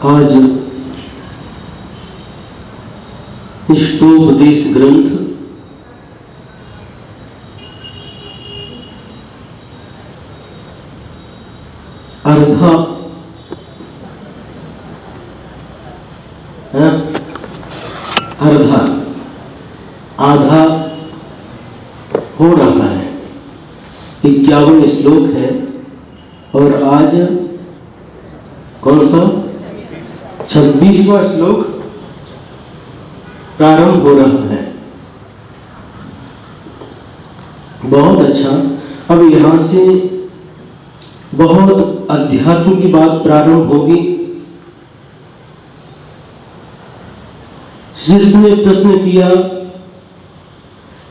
आज इष्टोपदेश ग्रंथ अर्धा आधा हो रहा है। 51 श्लोक है और आज कौन सा 26वां श्लोक प्रारंभ हो रहा है। बहुत अच्छा। अब यहां से बहुत अध्यात्म की बात प्रारंभ होगी। शिष्य ने प्रश्न किया,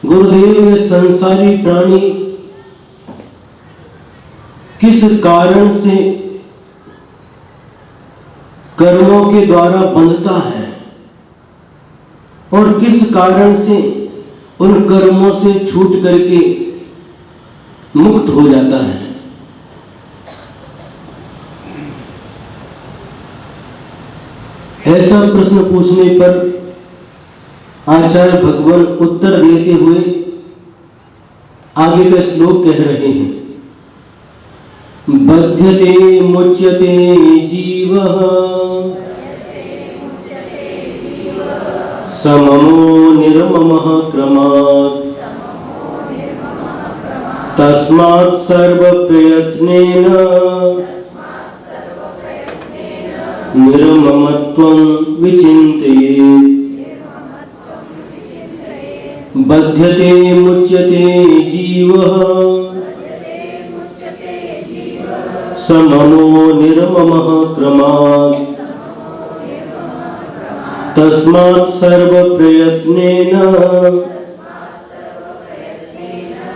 गुरुदेव ये संसारी प्राणी किस कारण से कर्मों के द्वारा बंधता है और किस कारण से उन कर्मों से छूट करके मुक्त हो जाता है। ऐसा प्रश्न पूछने पर आचार्य भगवान उत्तर देते हुए आगे का श्लोक कह रहे हैं, बध्यते मुच्यते जीवः सममो निर्ममः क्रमात् तस्मात् सर्व प्रयत्नेन निर्ममत्वं विचिन्तयेत्। बध्यते मुच्यते जीवः सममो निर्ममः क्रमात् तस्मात् सर्व प्रयत्नेन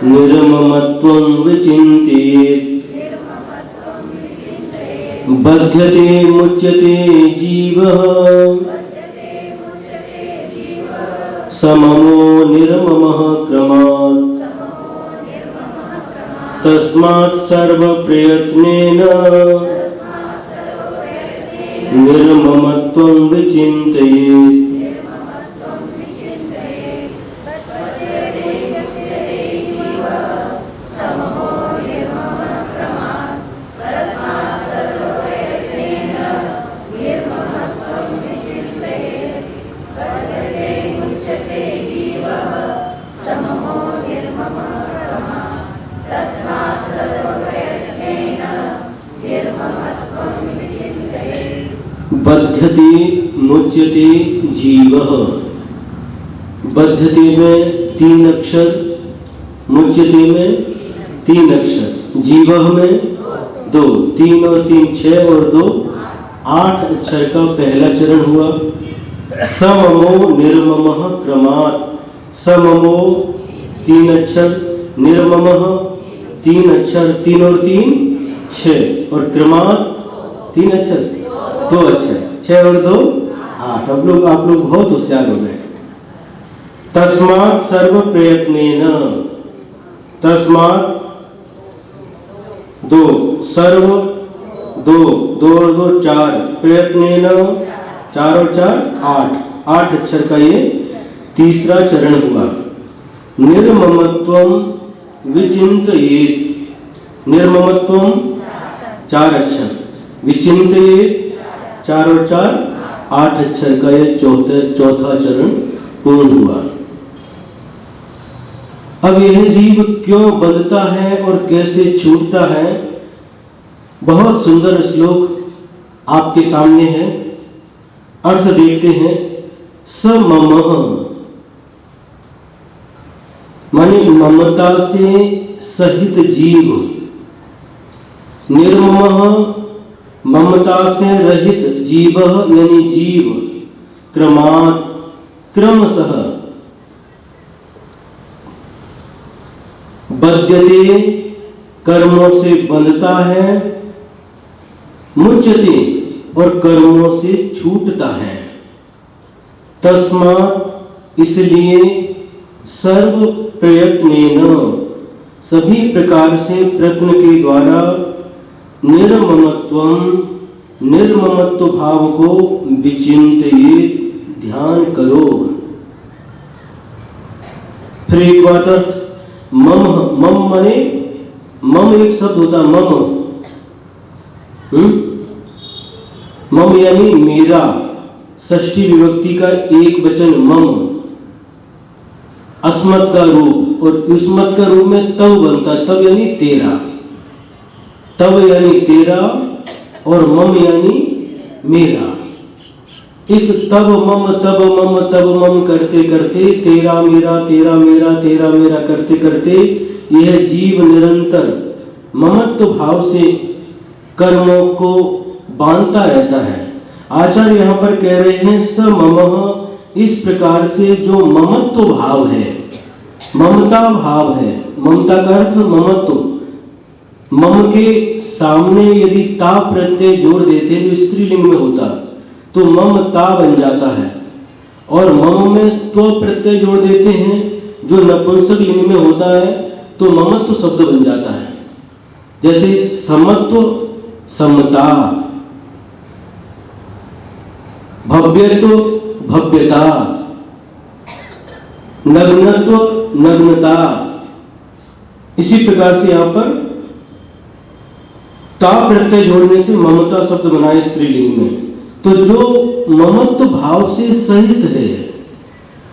निर्ममत्वं विचिन्तयेत्। बध्यते मुच्यते जीवः सममो निर्ममः क्रमात् तस्मात् सर्व प्रयत्नेन निर्ममत्वं विचिन्तयेत्। बध्यते मुच्यते जीवः। बध्यते में 3 अक्षर, मुच्यते में 3 अक्षर, जीवः में 2, 3 और 3 6 और 2 8 अक्षर का पहला चरण हुआ। सममो निर्ममः क्रमात्। सममो 3 अक्षर, निर्ममः 3 अक्षर, 3 और 3 6 और क्रमात् 3 अक्षर 2 अक्षर, 6 और 2 8। आप लोग बहुत होशियार हो गए। तस्मात् सर्व प्रयत्नेन, तस्मात् 2 सर्व 2 और 2 4, प्रयत्नेन 4 और 4 8 अक्षर का ये तीसरा चरण हुआ। निर्ममत्वं विचिन्तयेत्। निर्ममत्वं 4 अक्षर, विचिन्तयेत् 4 और 4 8 अक्षर का यह चौथा चरण पूर्ण हुआ। अब यह जीव क्यों बंधता है और कैसे छूटता है, बहुत सुंदर श्लोक आपके सामने है। अर्थ देखते हैं। सममः माने ममता से सहित जीव, निर्ममः ममता से रहित जीव यानी जीव, क्रमात् क्रमशः, बध्यते कर्मों से बंधता है, मुच्यते और कर्मों से छूटता है। तस्मात् इसलिए सर्व प्रयत्नेन सभी प्रकार से प्रयत्न के द्वारा निर्ममत्वं निर्ममत्व भाव को विचिंतित ध्यान करो। फिर एक बात अर्थ, मम मम मने मम एक शब्द होता है मम, मम यानी मेरा, षष्ठी विभक्ति का एक वचन मम, अस्मत् का रूप, और युष्मत् का रूप में तव बनता है, तब यानी तेरा, तब यानी तेरा, और मम यानी मेरा। इस तब मम तब मम करते करते तेरा मेरा तेरा मेरा तेरा मेरा करते करते यह जीव निरंतर ममत्व भाव से कर्मों को बांधता रहता है। आचार्य यहाँ पर कह रहे हैं स ममः, इस प्रकार से जो ममत्व भाव है, ममता भाव है, ममता का अर्थ ममत्व, मम के सामने यदि ता प्रत्यय जोड़ देते तो स्त्रीलिंग में होता तो ममता बन जाता है, और मम में त्व प्रत्यय जोड़ देते हैं जो नपुंसक लिंग में होता है तो ममत्व शब्द बन जाता है। जैसे समत्व समता, भव्यत्व भव्यता, नग्नत्व नग्नता। इसी प्रकार से यहाँ पर ता प्रत्यय जोड़ने से ममता शब्द बनाए स्त्रीलिंग में। तो जो ममत्व भाव से सहित है,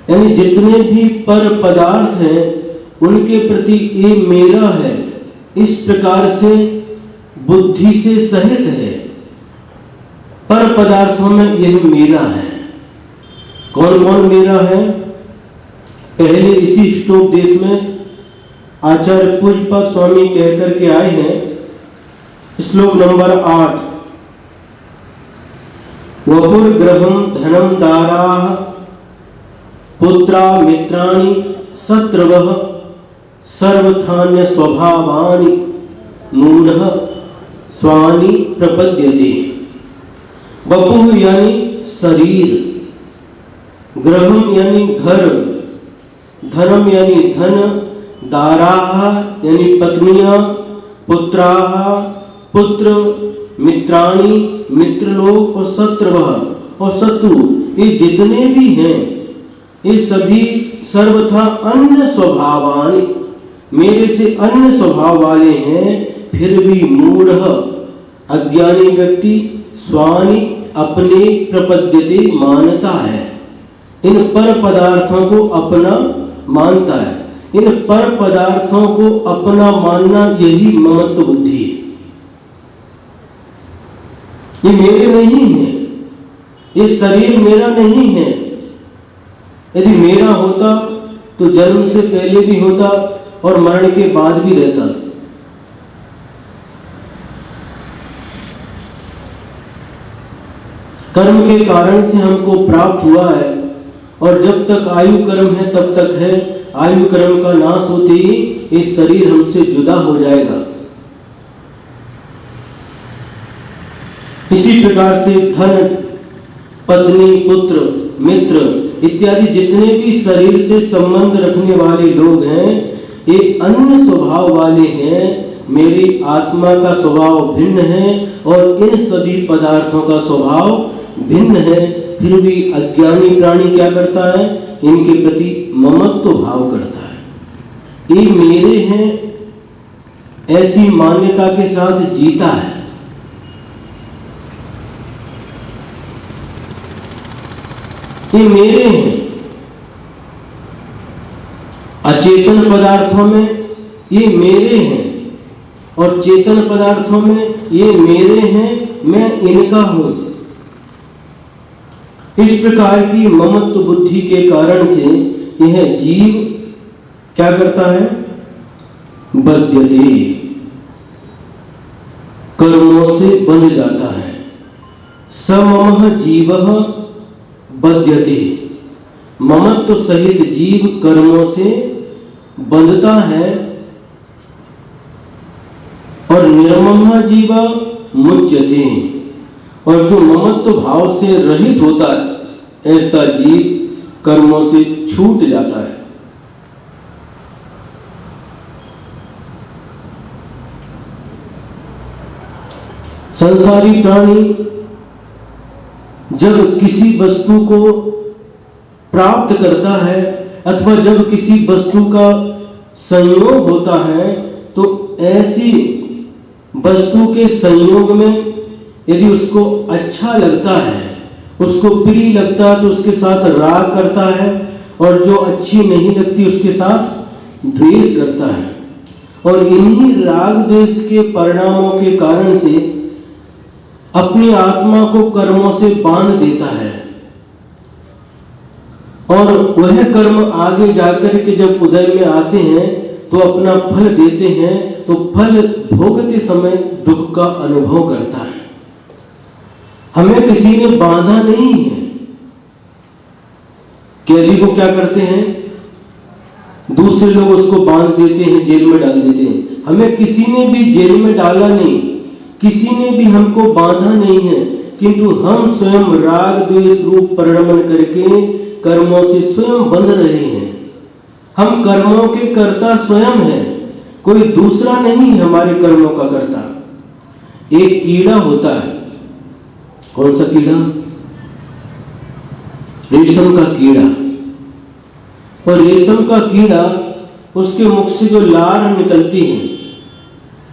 यानी जितने भी पर पदार्थ हैं उनके प्रति ये मेरा है, इस प्रकार से बुद्धि से सहित है, पर पदार्थों में यह मेरा है। कौन कौन मेरा है? पहले इसी श्लोकदेश में आचार्य पूज्यपाद स्वामी कहकर के आए हैं, श्लोक नंबर 8, वपुर्ग्रहं धनं दाराः पुत्रा मित्राणि शत्रवः सर्वथान्य स्वभावानि मूढ़ः स्वानि प्रपद्यते। वपुः यानी शरीर, ग्रहम यानी घर, धनम यानी धन, दाराः यानी पत्नियां, पुत्राः पुत्र, मित्राणि मित्र लोग, और शत्रवः और शत्रु, ये जितने भी हैं ये सभी सर्वथा अन्य स्वभावानि, मेरे से अन्य स्वभाव वाले हैं, फिर भी मूढ़ अज्ञानी व्यक्ति स्वानि अपने प्रपद्यते मानता है, इन पर पदार्थों को अपना मानता है। इन पर पदार्थों को अपना मानना यही ममत्व बुद्धि है। ये मेरे नहीं है, ये शरीर मेरा नहीं है। यदि मेरा होता तो जन्म से पहले भी होता और मरण के बाद भी रहता। कर्म के कारण से हमको प्राप्त हुआ है, और जब तक आयु कर्म है तब तक है। आयु कर्म का नाश होते ही ये शरीर हमसे जुदा हो जाएगा। इसी प्रकार से धन, पत्नी, पुत्र, मित्र इत्यादि जितने भी शरीर से संबंध रखने वाले लोग हैं ये अन्य स्वभाव वाले हैं। मेरी आत्मा का स्वभाव भिन्न है और इन सभी पदार्थों का स्वभाव भिन्न है, फिर भी अज्ञानी प्राणी क्या करता है? इनके प्रति ममत्व भाव करता है। ये मेरे हैं ऐसी मान्यता के साथ जीता है। ये मेरे हैं। अचेतन पदार्थों में ये मेरे हैं और चेतन पदार्थों में ये मेरे हैं, मैं इनका हूं। इस प्रकार की ममत्व बुद्धि के कारण से यह जीव क्या करता है? बध्यते, कर्मों से बंध जाता है। सममः जीवः बध्यते, ममत्व सहित जीव कर्मों से बंधता है। और निर्ममः जीव मुच्यते, और जो ममत्व भाव से रहित होता है ऐसा जीव कर्मों से छूट जाता है। संसारी प्राणी जब किसी वस्तु को प्राप्त करता है अथवा जब किसी वस्तु का संयोग होता है तो ऐसी वस्तु के संयोग में यदि उसको अच्छा लगता है, उसको प्रिय लगता है तो उसके साथ राग करता है, और जो अच्छी नहीं लगती उसके साथ द्वेष करता है। और इन्हीं राग द्वेष के परिणामों के कारण से अपनी आत्मा को कर्मों से बांध देता है, और वह कर्म आगे जाकर के जब उदय में आते हैं तो अपना फल देते हैं, तो फल भोगते समय दुख का अनुभव करता है। हमें किसी ने बांधा नहीं है। कैदी को क्या करते हैं, दूसरे लोग उसको बांध देते हैं, जेल में डाल देते हैं। हमें किसी ने भी जेल में डाला नहीं, किसी ने भी हमको बांधा नहीं है, किंतु हम स्वयं राग द्वेष रूप परिणमन करके कर्मों से स्वयं बंध रहे हैं। हम कर्मों के कर्ता स्वयं हैं, कोई दूसरा नहीं हमारे कर्मों का कर्ता। एक कीड़ा होता है, कौन सा कीड़ा? रेशम का कीड़ा। और रेशम का कीड़ा, उसके मुख से जो लार निकलती है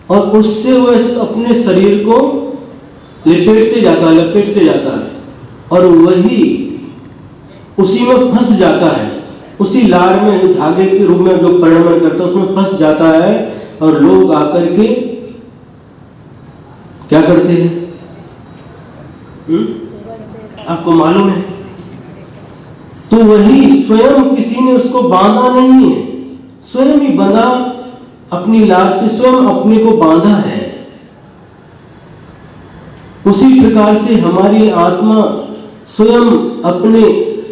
और उससे वह अपने शरीर को लपेटते जाता है और वही उसी में फंस जाता है, उसी लार में धागे के रूप में जो परिणमन करता है उसमें फंस जाता है। और लोग आकर के क्या करते हैं, आपको मालूम है? तो वही स्वयं, किसी ने उसको बांधा नहीं है, स्वयं ही बंधा, अपनी लार से स्वयं अपने को बांधा है। उसी प्रकार से हमारी आत्मा स्वयं अपने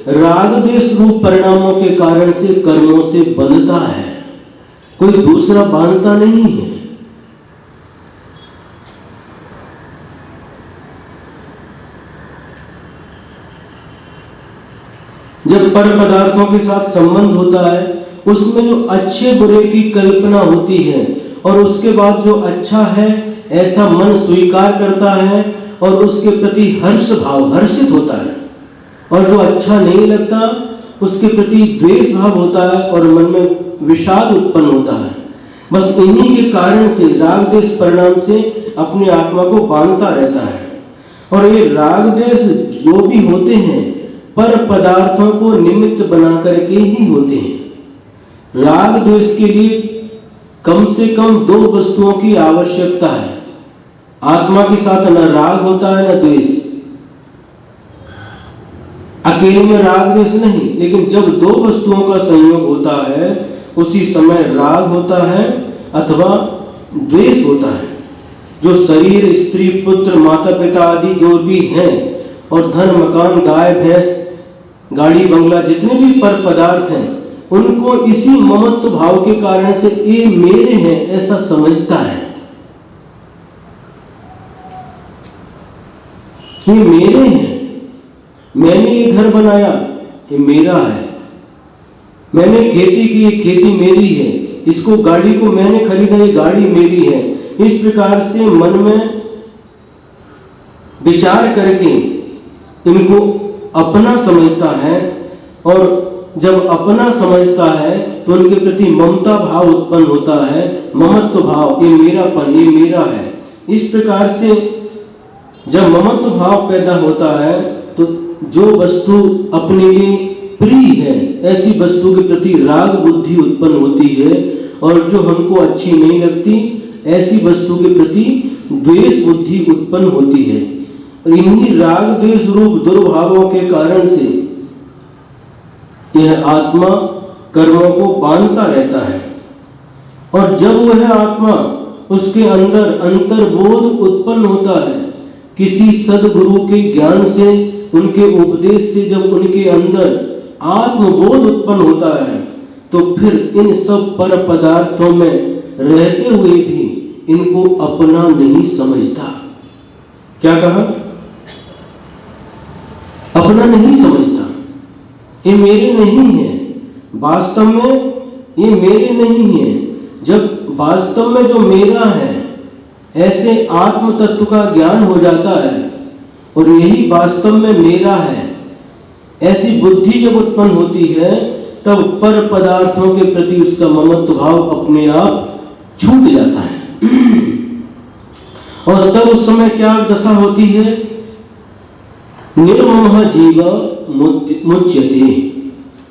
राग द्वेष रूप परिणामों के कारण से कर्मों से बंधता है, कोई दूसरा बांधता नहीं है। जब पर पदार्थों के साथ संबंध होता है, उसमें जो अच्छे बुरे की कल्पना होती है और उसके बाद जो अच्छा है ऐसा मन स्वीकार करता है और उसके प्रति हर्ष भाव, हर्षित होता है, और जो अच्छा नहीं लगता उसके प्रति द्वेष भाव होता है और मन में विषाद उत्पन्न होता है। बस इन्हीं के कारण से राग द्वेष परिणाम से अपनी आत्मा को बांधता रहता है। और ये राग द्वेष जो भी होते हैं पर पदार्थों को निमित्त बना करके ही होते हैं। राग द्वेष के लिए कम से कम दो वस्तुओं की आवश्यकता है। आत्मा के साथ न राग होता है न द्वेष, अकेले में राग द्वेष नहीं, लेकिन जब दो वस्तुओं का संयोग होता है उसी समय राग होता है अथवा द्वेष होता है। जो शरीर, स्त्री, पुत्र, माता पिता आदि जो भी हैं, और धन, मकान, गाय, भैंस, गाड़ी, बंगला, जितने भी पर पदार्थ हैं, उनको इसी ममत्व भाव के कारण से ये मेरे हैं ऐसा समझता है। ये मेरे हैं, मैंने ये घर बनाया, ये मेरा है, मैंने खेती की, ये खेती मेरी है, इसको गाड़ी को मैंने खरीदा, ये गाड़ी मेरी है। इस प्रकार से मन में विचार करके इनको अपना समझता है, और जब अपना समझता है तो उनके प्रति ममता भाव उत्पन्न होता है, ममत्व भाव, ये मेरापन, ये मेरा है। इस प्रकार से जब ममत्व भाव पैदा होता है तो जो वस्तु अपने लिए प्रिय है ऐसी वस्तु के प्रति राग बुद्धि उत्पन्न होती है, और जो हमको अच्छी नहीं लगती ऐसी वस्तु के प्रति द्वेष बुद्धि उत्पन्न होती है। इन्हीं राग द्वेष रूप दुर्भावों के कारण से यह आत्मा कर्मों को बांधता रहता है। और जब वह आत्मा, उसके अंदर अंतर्बोध उत्पन्न होता है, किसी सद्गुरु के ज्ञान से, उनके उपदेश से जब उनके अंदर आत्मबोध उत्पन्न होता है, तो फिर इन सब पर पदार्थों में रहते हुए भी इनको अपना नहीं समझता। क्या कहा? अपना नहीं समझता। ये मेरे नहीं है, वास्तव में ये मेरे नहीं है। जब वास्तव में जो मेरा है ऐसे आत्म तत्व का ज्ञान हो जाता है और यही वास्तव में मेरा है, ऐसी बुद्धि जब उत्पन्न होती है तब पर पदार्थों के प्रति उसका ममत्व भाव अपने आप छूट जाता है। और तब उस समय क्या दशा होती है? निर्ममः जीव मुच्यते।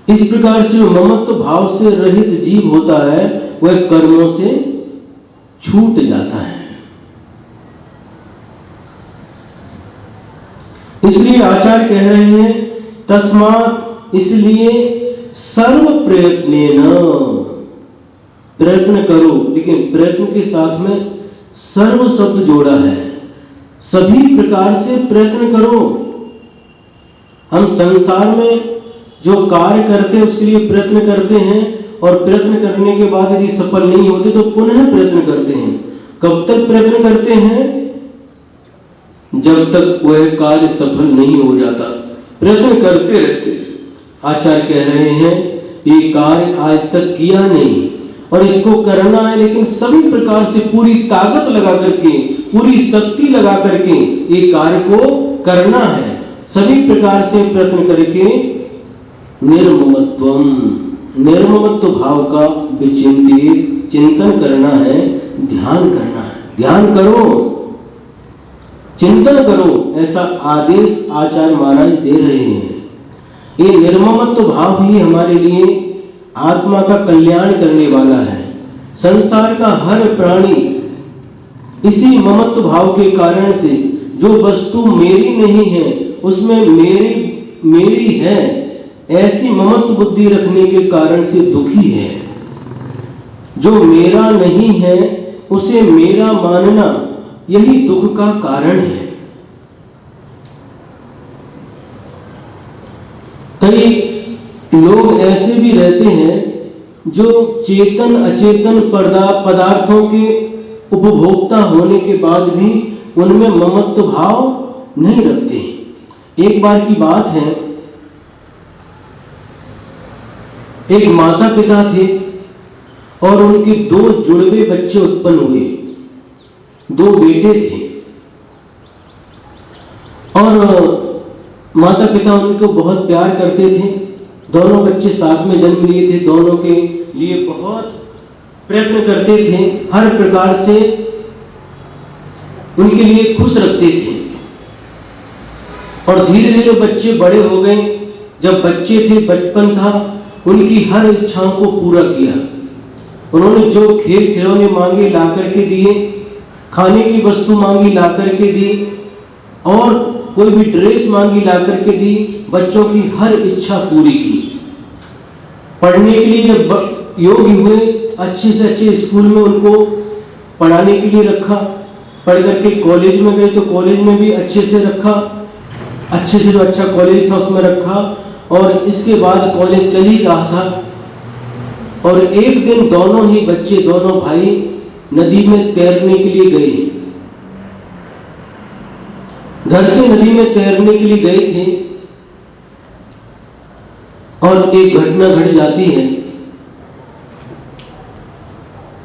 इस प्रकार से ममत्व भाव से रहित जीव होता है, वह कर्मों से छूट जाता है। इसलिए आचार्य कह रहे हैं तस्मात्, इसलिए सर्व प्रयत्नेन, प्रयत्न करो, लेकिन प्रयत्न के साथ में सर्व शब्द जोड़ा है। सभी प्रकार से प्रयत्न करो। हम संसार में जो कार्य करते हैं उसके लिए प्रयत्न करते हैं और प्रयत्न करने के बाद यदि सफल नहीं होते तो पुनः प्रयत्न करते हैं। कब तक प्रयत्न करते हैं? जब तक वह कार्य सफल नहीं हो जाता, प्रयत्न करते रहते। आचार्य कह रहे हैं ये कार्य आज तक किया नहीं और इसको करना है, लेकिन सभी प्रकार से पूरी ताकत लगा करके, पूरी शक्ति लगा करके ये कार्य को करना है। सभी प्रकार से प्रयत्न करके निर्ममत्वम, निर्ममत्व भाव का विचिंतित चिंतन करना है, ध्यान करना है। ध्यान करो, चिंतन करो, ऐसा आदेश आचार्य महाराज दे रहे हैं। ये निर्ममत्व भाव ही हमारे लिए आत्मा का कल्याण करने वाला है। संसार का हर प्राणी इसी ममत्व भाव के कारण से, जो वस्तु मेरी नहीं है उसमें मेरी है, ऐसी ममत्व बुद्धि रखने के कारण से दुखी है। जो मेरा नहीं है उसे मेरा मानना, यही दुख का कारण है। कई लोग ऐसे भी रहते हैं जो चेतन अचेतन पदार्थों के उपभोक्ता होने के बाद भी उनमें ममत्व भाव नहीं रखते। एक बार की बात है, एक माता पिता थे और उनके 2 जुड़वे बच्चे उत्पन्न हुए, 2 बेटे थे और माता पिता उनको बहुत प्यार करते थे। दोनों बच्चे साथ में जन्म लिए थे, दोनों के लिए बहुत प्रयत्न करते थे, हर प्रकार से उनके लिए खुश रखते थे। और धीरे धीरे बच्चे बड़े हो गए। जब बच्चे थे, बचपन था, उनकी हर इच्छाओं को पूरा किया। उन्होंने जो खेल खिलौने मांगे ला करके दिए, खाने की वस्तु मांगी ला करके दी और कोई भी ड्रेस मांगी ला करके दी। बच्चों की हर इच्छा पूरी की। पढ़ने के लिए जब योग्य हुए, अच्छे से अच्छे स्कूल में उनको पढ़ाने के लिए रखा। पढ़ करके कॉलेज में गए तो कॉलेज में भी अच्छे से रखा, अच्छे से जो अच्छा कॉलेज था उसमें रखा। और इसके बाद कॉलेज चल ही रहा था और एक दिन दोनों ही बच्चे, दोनों भाई नदी में तैरने के लिए गए। घर से नदी में तैरने के लिए गए थे और एक घटना घट जाती है।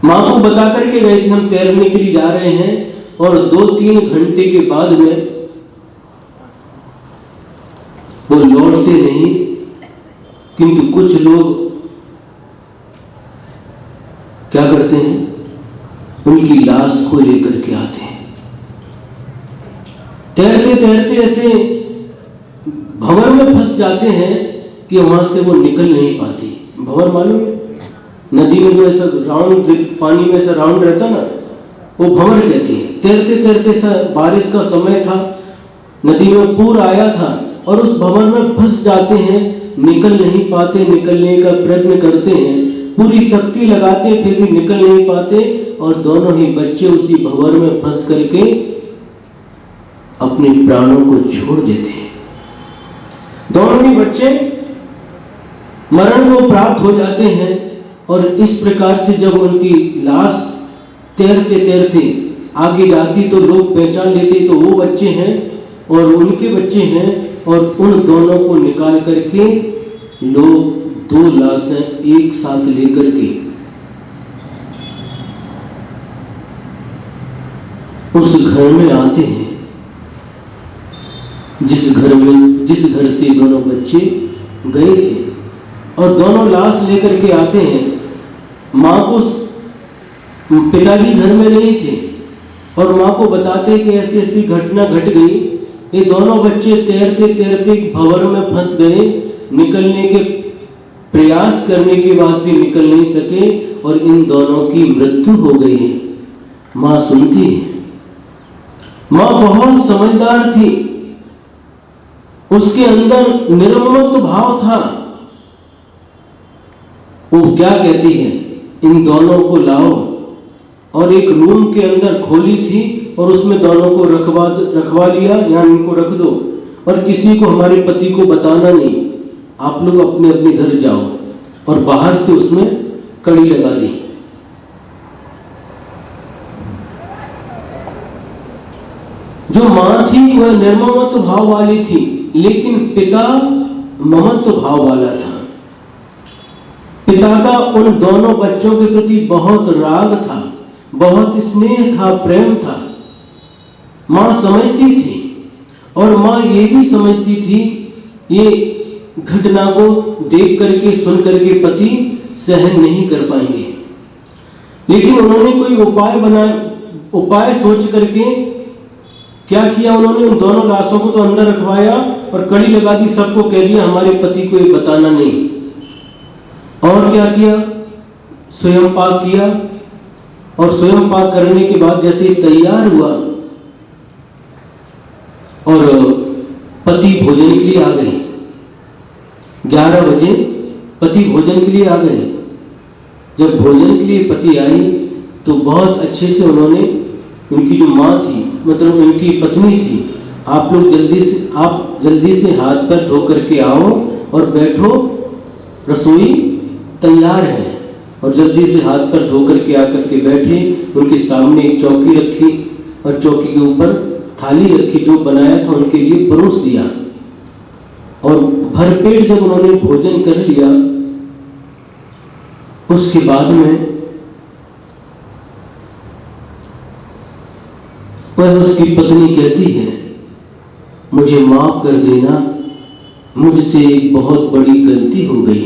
मां को बता करके गए थे हम तैरने के लिए जा रहे हैं और 2-3 घंटे के बाद में वो लौटते नहीं, किंतु कुछ लोग क्या करते हैं, उनकी लाश को लेकर के आते हैं। तैरते तैरते ऐसे भंवर में फंस जाते हैं कि वहां से वो निकल नहीं पाती। भंवर मालूम है? नदी में जो ऐसा राउंड, पानी में ऐसा राउंड रहता ना, वो भंवर कहती है। तैरते तैरते बारिश का समय था, नदी में पूर आया था और उस भंवर में फंस जाते हैं, निकल नहीं पाते। निकलने का प्रयत्न करते हैं, पूरी शक्ति लगाते, फिर भी निकल नहीं पाते और दोनों ही बच्चे उसी भंवर में फंस करके अपने प्राणों को छोड़ देते हैं। दोनों ही बच्चे मरण को प्राप्त हो जाते हैं। और इस प्रकार से जब उनकी लाश तैरते तैरते आगे जाती तो लोग पहचान लेते तो वो बच्चे हैं और उनके बच्चे हैं, और उन दोनों को निकाल करके लोग 2 लाशें एक साथ लेकर के घर में आते हैं, जिस घर से दोनों बच्चे गए थे, और दोनों लाश लेकर के आते हैं। माँ को, पिताजी घर में नहीं थे, और माँ को बताते कि ऐसी ऐसी घटना घट गई। ये दोनों बच्चे तैरते तैरते भंवर में फंस गए, निकलने के प्रयास करने के बाद भी निकल नहीं सके, और इन दोनों की मृत्यु हो गई है। माँ सुनती है। माँ बहुत समझदार थी, उसके अंदर निर्ममत्व भाव था। वो क्या कहती है, इन दोनों को लाओ, और एक रूम के अंदर खोली थी, और उसमें दोनों को रखवा लिया, यहाँ इनको रख दो, और किसी को, हमारे पति को बताना नहीं, आप लोग अपने अपने घर जाओ। और बाहर से उसमें कड़ी लगा दी। जो मां थी वह निर्ममत्व भाव वाली थी, लेकिन पिता ममत्व भाव वाला था। पिता का उन दोनों बच्चों के प्रति बहुत राग था, बहुत स्नेह था, प्रेम था। मां समझती थी, और मां ये भी समझती थी ये घटना को देख करके, सुन करके पति सहन नहीं कर पाएंगे। लेकिन उन्होंने कोई उपाय सोच करके क्या किया, उन्होंने उन दोनों लाशों को तो अंदर रखवाया और कड़ी लगा दी, सबको कह दिया हमारे पति को ये बताना नहीं। और क्या किया, स्वयं पाक किया, और स्वयं पाक करने के बाद जैसे तैयार हुआ, और पति भोजन के लिए आ गए। 11 बजे पति भोजन के लिए आ गए। जब भोजन के लिए पति आई तो बहुत अच्छे से उन्होंने, उनकी जो माँ थी, मतलब उनकी पत्नी थी, आप लोग जल्दी से हाथ पैर धो करके आओ और बैठो, रसोई तैयार है। और जल्दी से हाथ पैर धो करके आकर के बैठे। उनके सामने एक चौकी रखी, और चौकी के ऊपर थाली रखी, जो बनाया था उनके लिए परोस दिया। और भरपेट जब उन्होंने भोजन कर लिया, उसके बाद में वह उसकी पत्नी कहती है, मुझे माफ कर देना, मुझसे एक बहुत बड़ी गलती हो गई,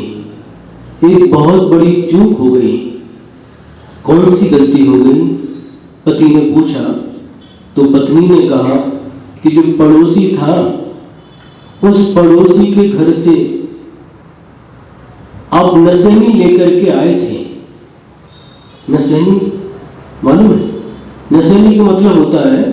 एक बहुत बड़ी चूक हो गई। कौन सी गलती हो गई, पति ने पूछा। तो पत्नी ने कहा कि जो पड़ोसी था, उस पड़ोसी के घर से आप नसेनी लेकर के आए थे। नसेनी मालूम है? नसेनी का मतलब होता है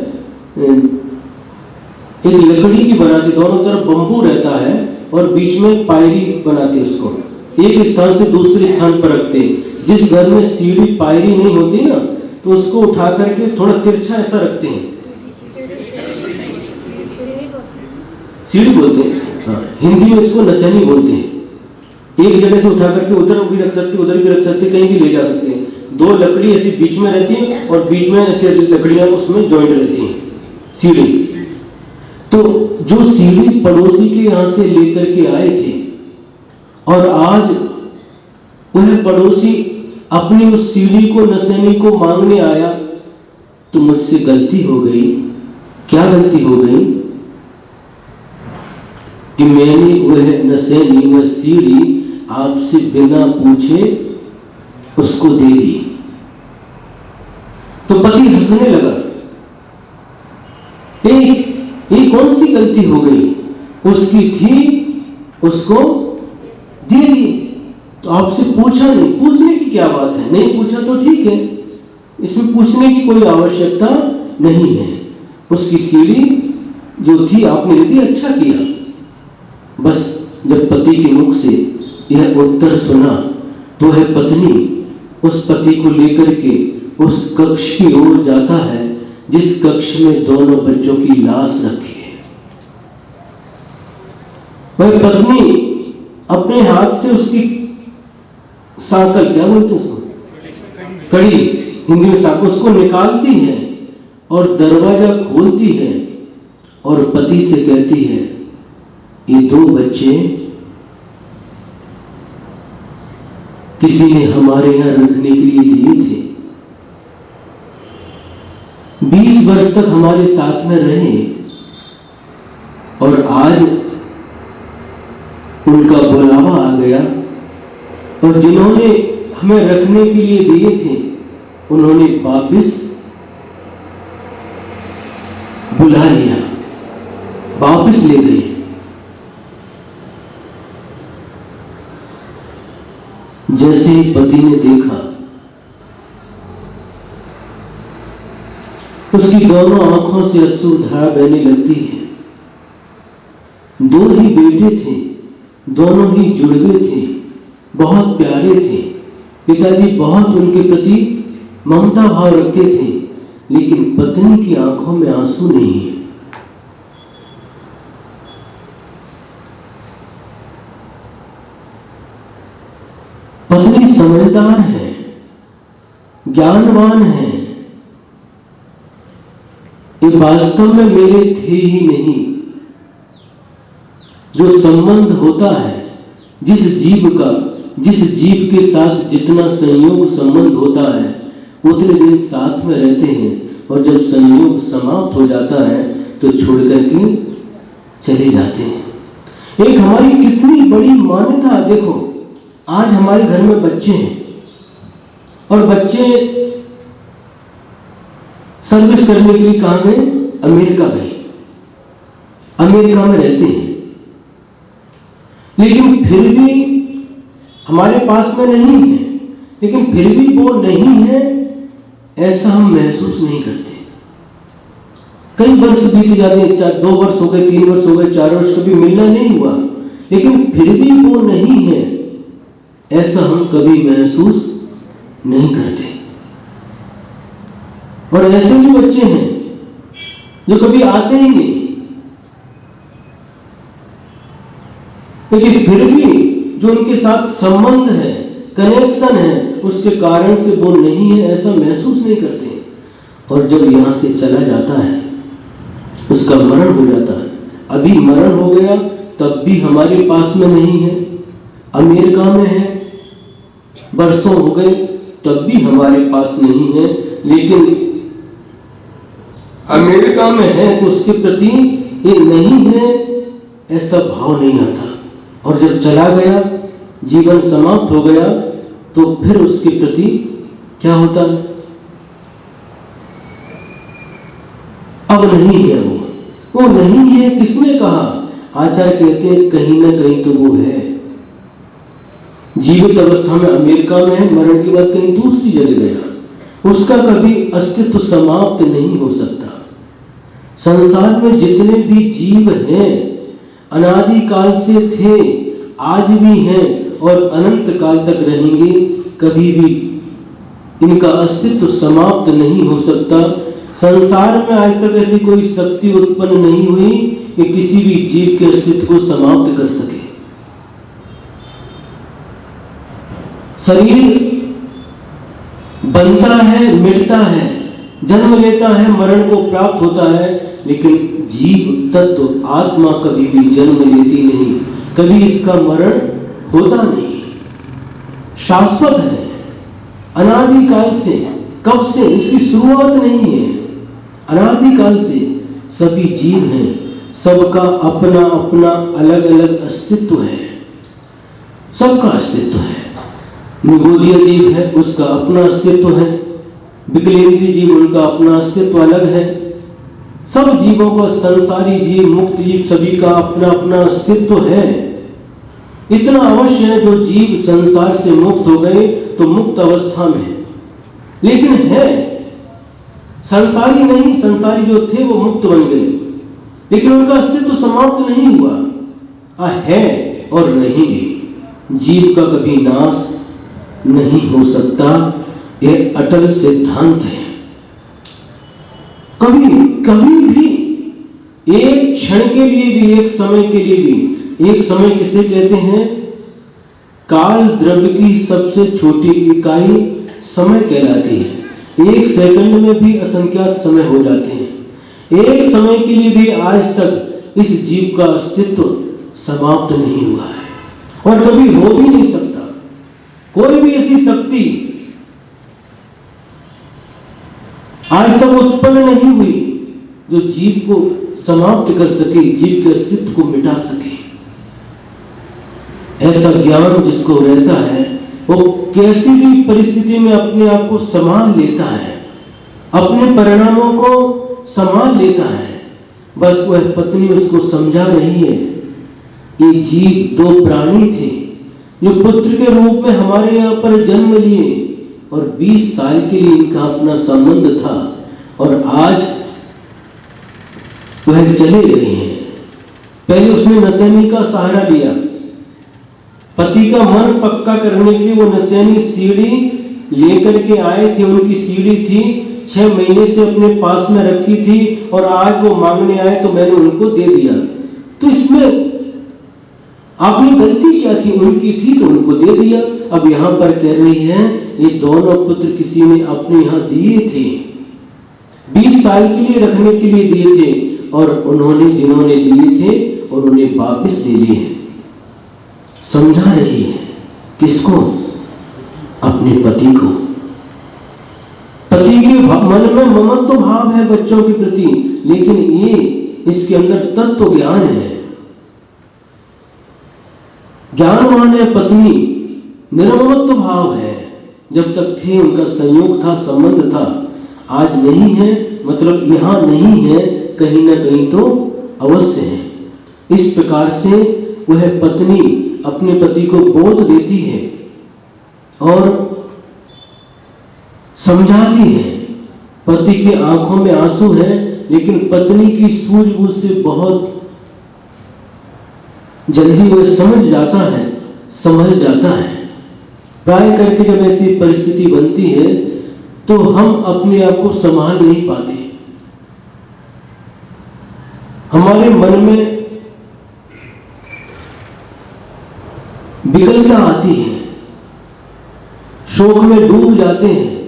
एक लकड़ी की बनाते, दोनों तरफ बंबू रहता है और बीच में पायरी बनाते, उसको एक स्थान से दूसरे स्थान पर रखते। जिस घर में सीढ़ी पायरी नहीं होती ना, तो उसको उठा करके थोड़ा तिरछा ऐसा रखते हैं, सीढ़ी बोलते हैं। हाँ, हिंदी में इसको नसेनी बोलते हैं। एक जगह से उठा करके उधर भी रख सकते, उधर भी रख सकते, कहीं भी ले जा सकते हैं। 2 लकड़ी ऐसी बीच में रहती है, और बीच में ऐसे लकड़ियां उसमें जॉइंट रहती हैं, सीढ़ी। तो जो सीढ़ी पड़ोसी के यहां से लेकर के आए थे, और आज वह पड़ोसी अपनी उस सीढ़ी को, नसेनी को मांगने आया, तो मुझसे गलती हो गई। क्या गलती हो गई कि मैंने वह नसेनी, वह सीढ़ी आपसे बिना पूछे उसको दे दी। तो पति हंसने लगा। ये कौन सी गलती हो गई, उसकी थी, उसको दे दी। तो आपसे पूछा नहीं, पूछने की क्या बात है, नहीं पूछा तो ठीक है, इसमें पूछने की कोई आवश्यकता नहीं है। उसकी सीढ़ी जो थी आपने दे दी, अच्छा किया। बस जब पति के मुख से यह उत्तर सुना, तो वह पत्नी उस पति को लेकर के उस कक्ष की ओर जाता है, जिस कक्ष में दोनों बच्चों की लाश रखी है। वह पत्नी अपने हाथ से उसकी सांकल, क्या बोलते हैं उसको, कड़ी, हिंदी में सांकल, उसको निकालती है और दरवाजा खोलती है, और पति से कहती है, ये 2 बच्चे किसी ने हमारे यहां रखने के लिए दिए थे। 20 वर्ष तक हमारे साथ में रहे और आज उनका बुलावा आ गया और जिन्होंने हमें रखने के लिए दिए थे उन्होंने वापिस बुला लिया, वापिस ले गए। जैसे ही पति ने देखा, उसकी दोनों आंखों से अश्रुधारा बहने लगती है। दो ही बेटे थे, दोनों ही जुड़वे थे, बहुत प्यारे थे। पिताजी बहुत उनके प्रति ममता भाव रखते थे, लेकिन पत्नी की आंखों में आंसू नहीं है। पत्नी समझदार है, ज्ञानवान है। ये वास्तव में मेरे थे ही नहीं। जो संबंध होता है, जिस जीव के साथ जितना संयोग संबंध होता है उतने दिन साथ में रहते हैं, और जब संयोग समाप्त हो जाता है तो छोड़ करके चले जाते हैं। एक हमारी कितनी बड़ी मान्यता। देखो, आज हमारे घर में बच्चे हैं और बच्चे सर्विस करने के लिए कहां गए? अमेरिका गए, अमेरिका में रहते हैं, लेकिन फिर भी हमारे पास में नहीं है। लेकिन फिर भी वो नहीं है ऐसा हम महसूस नहीं करते। कई वर्ष बीत जाते हैं, 2 वर्ष हो गए, 3 वर्ष हो गए, 4 वर्ष, कभी मिलना नहीं हुआ, लेकिन फिर भी वो नहीं है ऐसा हम कभी महसूस नहीं करते। और ऐसे भी बच्चे हैं जो कभी आते ही नहीं, लेकिन फिर भी जो उनके साथ संबंध है, कनेक्शन है, उसके कारण से वो नहीं है ऐसा महसूस नहीं करते। और जब यहां से चला जाता है, उसका मरण हो जाता है, अभी मरण हो गया तब भी हमारे पास में नहीं है, अमेरिका में है, बरसों हो गए तब भी हमारे पास नहीं है, लेकिन अमेरिका में है तो उसके प्रति ये नहीं है ऐसा भाव नहीं आता। और जब चला गया, जीवन समाप्त हो गया, तो फिर उसके प्रति क्या होता है? अब नहीं है वो नहीं है। किसने कहा? आचार्य कहते हैं कहीं ना कहीं तो वो है। जीवित अवस्था में अमेरिका में है, मरण के बाद कहीं दूसरी जगह गया, उसका कभी अस्तित्व समाप्त नहीं हो सकता। संसार में जितने भी जीव हैं अनादि काल से थे, आज भी हैं और अनंत काल तक रहेंगे। कभी भी इनका अस्तित्व समाप्त नहीं हो सकता। संसार में आज तक ऐसी कोई शक्ति उत्पन्न नहीं हुई कि किसी भी जीव के अस्तित्व को समाप्त कर सके। शरीर बनता है, मिटता है, जन्म लेता है, मरण को प्राप्त होता है, लेकिन जीव तत्व आत्मा कभी भी जन्म लेती नहीं, कभी इसका मरण होता नहीं, शाश्वत है अनादिकाल से। कब से? इसकी शुरुआत नहीं है, अनादिकाल से सभी जीव हैं, सबका अपना अपना अलग अलग अस्तित्व है, सबका अस्तित्व है। निगोदीय जीव है, उसका अपना अस्तित्व है, विकलेंद्रीय जीव, उनका अपना अस्तित्व अलग है। सब जीवों का, संसारी जीव, मुक्त जीव, सभी का अपना अपना अस्तित्व है। इतना अवश्य है जो जीव संसार से मुक्त हो गए तो मुक्त अवस्था में है, लेकिन है संसारी नहीं। संसारी जो थे वो मुक्त बन गए, लेकिन उनका अस्तित्व समाप्त नहीं हुआ, है और रहेंगे। जीव का कभी नाश नहीं हो सकता, यह अटल सिद्धांत है। कभी कभी भी, एक क्षण के लिए भी, एक समय के लिए भी, एक समय किसे कहते हैं? काल द्रव्य की सबसे छोटी इकाई समय कहलाती है। एक सेकंड में भी असंख्यात समय हो जाते हैं। एक समय के लिए भी आज तक इस जीव का अस्तित्व समाप्त नहीं हुआ है और कभी हो भी नहीं सकता। कोई भी ऐसी शक्ति आज तक उत्पन्न नहीं हुई जो जीव को समाप्त कर सके, जीव के अस्तित्व को मिटा सके। ऐसा ज्ञान जिसको रहता है वो कैसी भी परिस्थिति में अपने आप को संभाल लेता है, अपने परिणामों को संभाल लेता है। बस वह पत्नी उसको समझा रही है। ये जीव दो प्राणी थे जो पुत्र के रूप में हमारे यहाँ पर जन्म लिए और 20 साल के लिए इनका अपना संबंध था और आज वह चले गए हैं। पहले उसने नसैनी का सहारा लिया, पति का मन पक्का करने के वो नसैनी सीढ़ी लेकर के आए थे। उनकी सीढ़ी थी 6 महीने से अपने पास में रखी थी और आज वो मांगने आए तो मैंने उनको दे दिया। तो इसमें आपने गलती क्या थी? उनकी थी तो उनको दे दिया। अब यहाँ पर कह रही है ये दोनों पुत्र किसी ने अपने यहाँ दिए थे, 20 साल के लिए रखने के लिए दिए थे और उन्होंने जिन्होंने दिए थे और उन्हें वापस ले लिए हैं। समझा रही है किसको? अपने पति को। पति के मन में ममत्व भाव है बच्चों के प्रति, लेकिन ये इसके अंदर तत्व ज्ञान है। ज्ञानवान है पत्नी, निर्ममत्व भाव है। जब तक थे उनका संयोग था, संबंध था, आज नहीं है, मतलब यहां नहीं है, कहीं ना कहीं तो अवश्य है। इस प्रकार से वह पत्नी अपने पति को बोध देती है और समझाती है। पति के आंखों में आंसू है, लेकिन पत्नी की सूझबूझ से बहुत जल्दी वह समझ जाता है, समझ जाता है। प्राय करके जब ऐसी परिस्थिति बनती है तो हम अपने आप को संभाल नहीं पाते। हमारे मन में विकलता आती है, शोक में डूब जाते हैं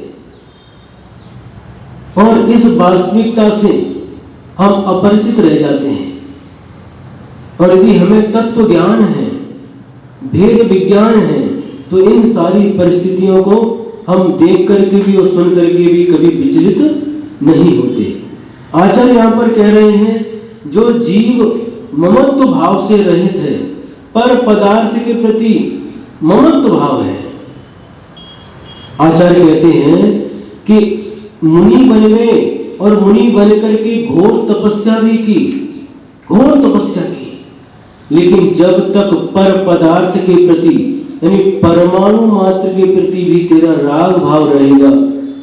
और इस वास्तविकता से हम अपरिचित रह जाते हैं। और यदि हमें तत्व ज्ञान है, भेद विज्ञान है, तो इन सारी परिस्थितियों को हम देख करके भी और सुन करके भी कभी विचलित नहीं होते। आचार्य यहाँ पर कह रहे हैं जो जीव ममत्व भाव से रहित है, पर पदार्थ के प्रति ममत्व भाव है। आचार्य कहते हैं कि मुनि बन गए और मुनि बन करके घोर तपस्या भी की, घोर तपस्या की, लेकिन जब तक पर पदार्थ के प्रति यानी परमाणु मात्र के प्रति भी तेरा राग भाव रहेगा,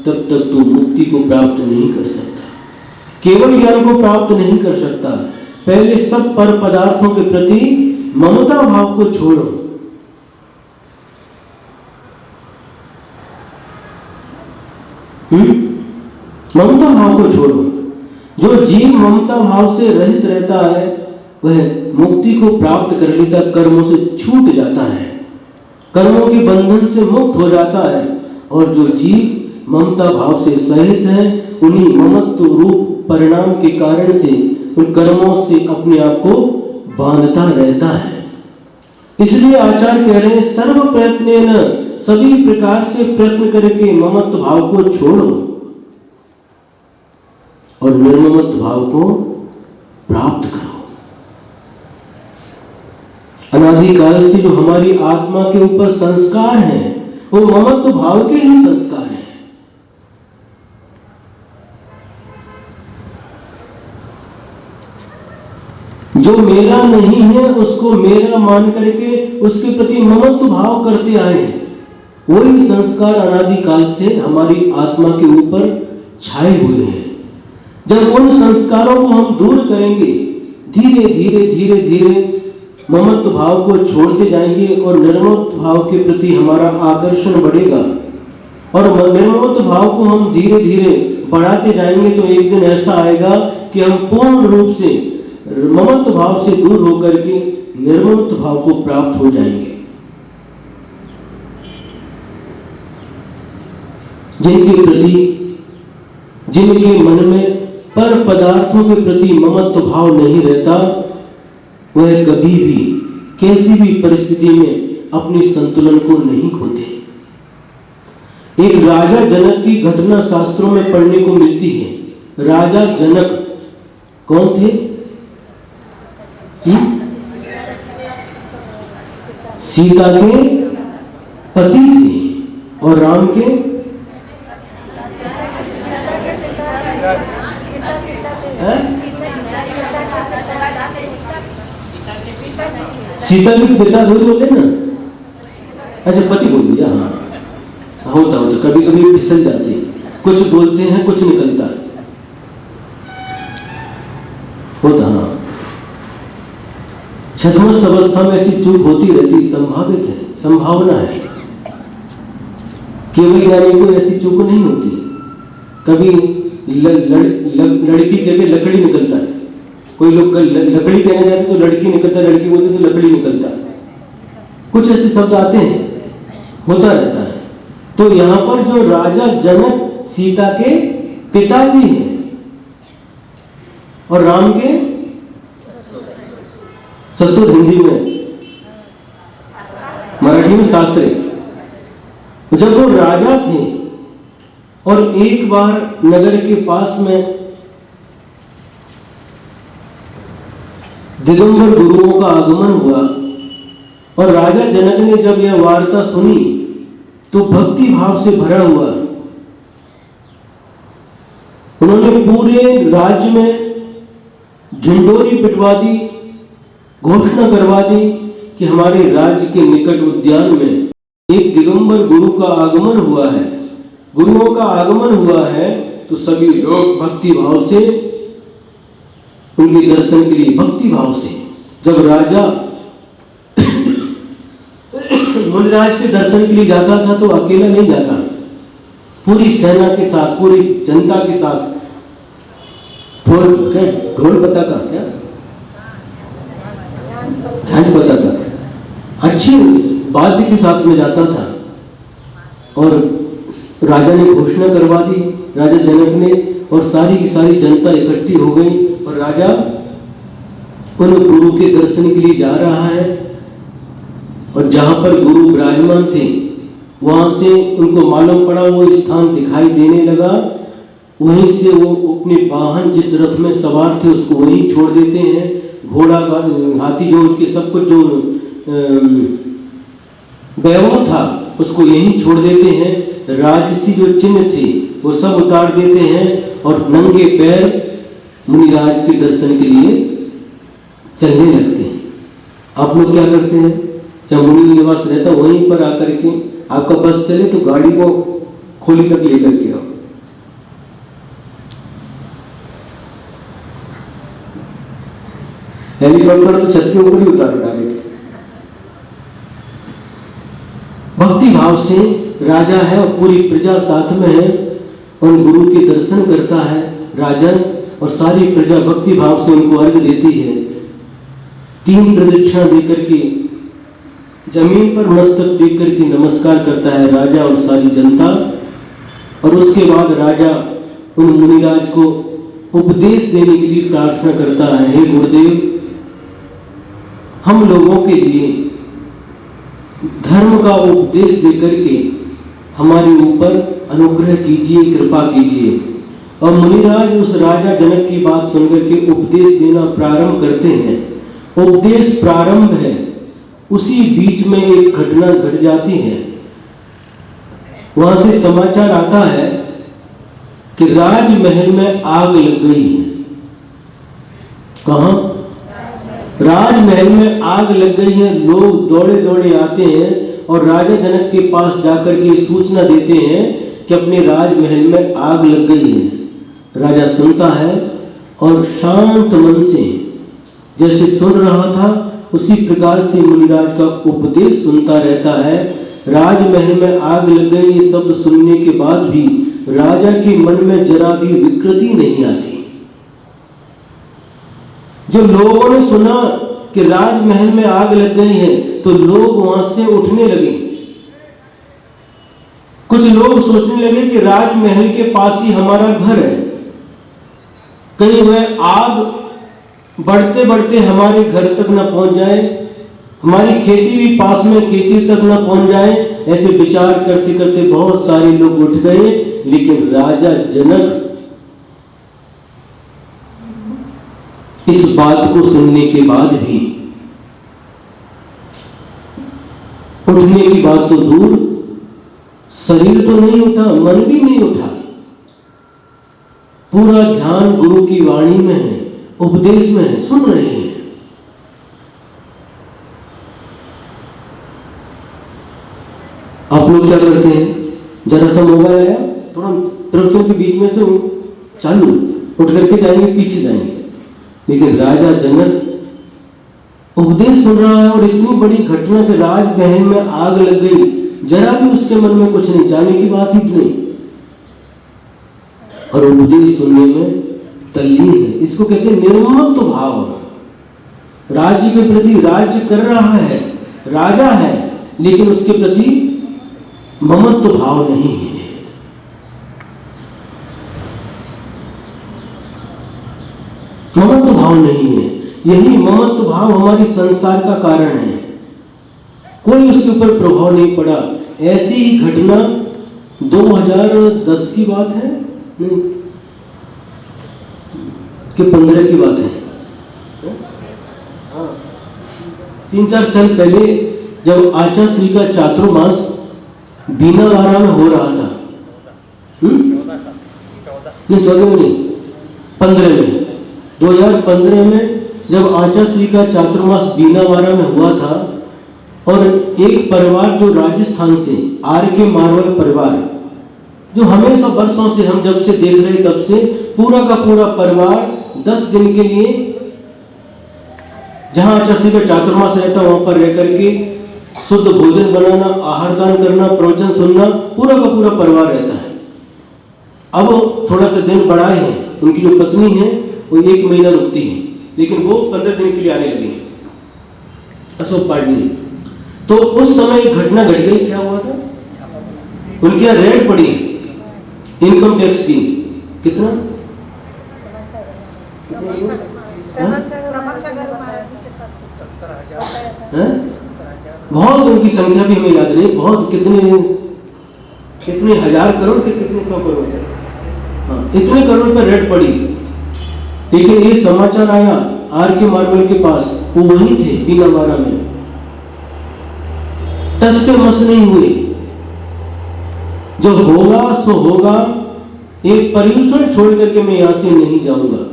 तब तक तू मुक्ति को प्राप्त नहीं कर सकता, केवल ज्ञान को प्राप्त नहीं कर सकता। पहले सब पर पदार्थों के प्रति ममता भाव को छोड़ो। ममता भाव को छोड़ो। जो जीव ममता भाव से रहित रहता है वह मुक्ति को प्राप्त कर लेता, कर्मों से छूट जाता है, कर्मों के बंधन से मुक्त हो जाता है। और जो जीव ममता भाव से सहित है उन्हीं ममत्व रूप परिणाम के कारण से उन कर्मों से अपने आप को बांधता रहता है। इसलिए आचार्य कह रहे हैं सर्व प्रयत्नेन, सभी प्रकार से प्रयत्न करके ममत्व भाव को छोड़ो और निर्ममत्व भाव को प्राप्त करो। अनादिकाल से जो हमारी आत्मा के ऊपर संस्कार हैं वो ममत्व भाव के ही संस्कार हैं। जो मेरा नहीं है उसको मेरा मान करके उसके प्रति ममत्व भाव करते आए हैं, वही संस्कार अनादिकाल से हमारी आत्मा के ऊपर छाए हुए हैं। जब उन संस्कारों को हम दूर करेंगे, धीरे धीरे धीरे धीरे ममत्व भाव को छोड़ते जाएंगे और निर्ममत्व भाव के प्रति हमारा आकर्षण बढ़ेगा और निर्ममत्व भाव को हम धीरे धीरे बढ़ाते जाएंगे तो एक दिन ऐसा आएगा कि हम पूर्ण रूप से ममत्व भाव से दूर होकर के निर्ममत्व भाव को प्राप्त हो जाएंगे। जिनके मन में पर पदार्थों के प्रति ममत्व भाव नहीं रहता वह कभी भी कैसी भी परिस्थिति में अपने संतुलन को नहीं खोते। एक राजा जनक की घटना शास्त्रों में पढ़ने को मिलती है। राजा जनक कौन थे? सीता के पति थे और राम के सीता के पिता वही बोले ना। अच्छा पति बोल दिया। हाँ होता कभी कभी फिसल जाते हैं, कुछ बोलते हैं कुछ निकलता होता। हाँ छठमस्त अवस्था में ऐसी चूक होती रहती, संभावित है, संभावना है। केवल ज्ञानी को ऐसी चूक नहीं होती। कभी लड़की कहते लकड़ी निकलता है, कोई लोग लकड़ी कहने जाते तो लड़की निकलता है, लड़की बोलते तो लकड़ी निकलता है। कुछ ऐसे शब्द आते हैं, होता रहता है। तो यहां पर जो राजा जनक सीता के पिताजी हैं और राम के ससुर, हिंदी में, मराठी में शास्त्री। जब वो राजा थे और एक बार नगर के पास में दिगंबर गुरुओं का आगमन हुआ और राजा जनक ने जब यह वार्ता सुनी तो भक्ति भाव से भरा हुआ उन्होंने पूरे राज्य में ढिंढोरी पिटवा दी, घोषणा करवा दी कि हमारे राज्य के निकट उद्यान में एक दिगंबर गुरु का आगमन हुआ है, गुरुओं का आगमन हुआ है। तो सभी लोग भक्ति भाव से उनके दर्शन के लिए, भक्ति भाव से, जब राजा मुनिराज के दर्शन के लिए जाता था तो अकेला नहीं जाता, पूरी सेना के साथ, पूरी जनता के साथ, ढोल पताका क्या झांझ पताका अच्छी वाद्य के साथ में जाता था। और राजा ने घोषणा करवा दी, राजा जनक ने, और सारी की सारी जनता इकट्ठी हो गई और राजा उन गुरु के दर्शन के लिए जा रहा है। और जहां पर गुरु विराजमान थे वहां से उनको मालूम पड़ा, वो स्थान दिखाई देने लगा। वहीं से वो अपने वाहन, जिस रथ में सवार थे, उसको वहीं छोड़ देते हैं। घोड़ा, हाथी, जो उनके सब कुछ जो वैभव था उसको यहीं छोड़ देते हैं। राजसी जो चिन्ह थे वो सब उतार देते हैं और नंगे पैर मुनिराज के दर्शन के लिए चलने लगते हैं। आप लोग क्या करते हैं? जब मुनि निवास रहता वहीं पर आकर के आपका बस चले तो गाड़ी को खोली तक लेकर के आओ। हेलीकॉप्टर तो छत के ऊपर ही उतार डायरेक्ट। भक्ति भाव से राजा है और पूरी प्रजा साथ में है और गुरु के दर्शन करता है राजन, और सारी प्रजा भक्ति भाव से उनको अर्घ देती है। 3 प्रदक्षिणा देकर के जमीन पर मस्तक टेक करके नमस्कार करता है राजा और सारी जनता। और उसके बाद राजा उन मुनिराज को उपदेश देने के लिए प्रार्थना करता है, हे गुरुदेव, हम लोगों के लिए धर्म का उपदेश देकर के हमारे ऊपर अनुग्रह कीजिए, कृपा कीजिए। और मुनिराज उस राजा जनक की बात सुनकर के उपदेश देना प्रारंभ करते हैं। उपदेश प्रारंभ है, उसी बीच में एक घटना घट जाती है। वहां से समाचार आता है कि राजमहल में आग लग गई है। कहां? राजमहल में आग लग गई है। लोग दौड़े दौड़े आते हैं और राजा जनक के पास जाकर के सूचना देते हैं कि अपने राजमहल में आग लग गई है। राजा सुनता है और शांत मन से जैसे सुन रहा था उसी प्रकार से मुनिराज का उपदेश सुनता रहता है। राजमहल में आग लग गई ये शब्द सुनने के बाद भी राजा के मन में जरा भी विकृति नहीं आती। जो लोगों ने सुना कि राजमहल में आग लग गई है तो लोग वहां से उठने लगे। कुछ लोग सोचने लगे कि राजमहल के पास ही हमारा घर है, कहीं वह आग बढ़ते बढ़ते हमारे घर तक न पहुंच जाए, हमारी खेती भी पास में खेती तक न पहुंच जाए। ऐसे विचार करते करते बहुत सारे लोग उठ गए, लेकिन राजा जनक इस बात को सुनने के बाद भी उठने की बात तो दूर, शरीर तो नहीं उठा, मन भी नहीं उठा। पूरा ध्यान गुरु की वाणी में है, उपदेश में है, सुन रहे हैं। आप लोग क्या करते हैं? जरा सा मोबाइल आया, तुरंत प्रवचन के बीच में से चालू, उठ करके जाएंगे, पीछे जाएंगे। लेकिन राजा जनक उपदेश सुन रहा है और इतनी बड़ी घटना के राज महल में आग लग गई, जरा भी उसके मन में कुछ नहीं, जाने की बात ही नहीं, और उपदेश सुनने में तल्लीन है। इसको कहते हैं निर्ममत्व भाव। राज्य के प्रति, राज्य कर रहा है, राजा है, लेकिन उसके प्रति ममत्व भाव नहीं है। ममत्व भाव नहीं है। यही ममत्व भाव हमारी संसार का कारण है। कोई उसके ऊपर प्रभाव नहीं पड़ा। ऐसी ही घटना 2010 की बात है कि 15 की बात है, 3-4 साल पहले जब आचार्य का चातुर्मास बीनावाड़ा में हो रहा था, नहीं 14 में नहीं, 15 में, 2015 में जब आचार्य का चातुर्मास बीनावाड़ा में हुआ था, और एक परिवार जो राजस्थान से, आर के मारवाल परिवार, जो हमेशा वर्षों से हम जब से देख रहे तब से पूरा का पूरा परिवार 10 दिन के लिए जहां आचार्य का चातुर्मास रहता वहां पर रह करके शुद्ध भोजन बनाना, आहार दान करना, प्रवचन सुनना, पूरा का पूरा परिवार रहता है। अब थोड़ा सा दिन बढ़ाए हैं, उनकी जो पत्नी है वो 1 महीना रुकती है, लेकिन वो 15 दिन के लिए आने लगी अशोक पाटनी। तो उस समय एक घटना घट गई। क्या हुआ था? उनके यहाँ रेड पड़ी इनकम टैक्स की। कितना? बहुत, उनकी संख्या भी हमें याद नहीं, बहुत, कितने हजार करोड़ के, कितने 100 करोड़, हाँ, इतने करोड़ पर रेड पड़ी। लेकिन ये समाचार आया आर के मार्बल के पास, वो वहीं थे बीनावाड़ा में, टस से मस नहीं हुए। जो होगा सो होगा, एक पर्यूषण छोड़ करके मैं यहां से नहीं जाऊंगा।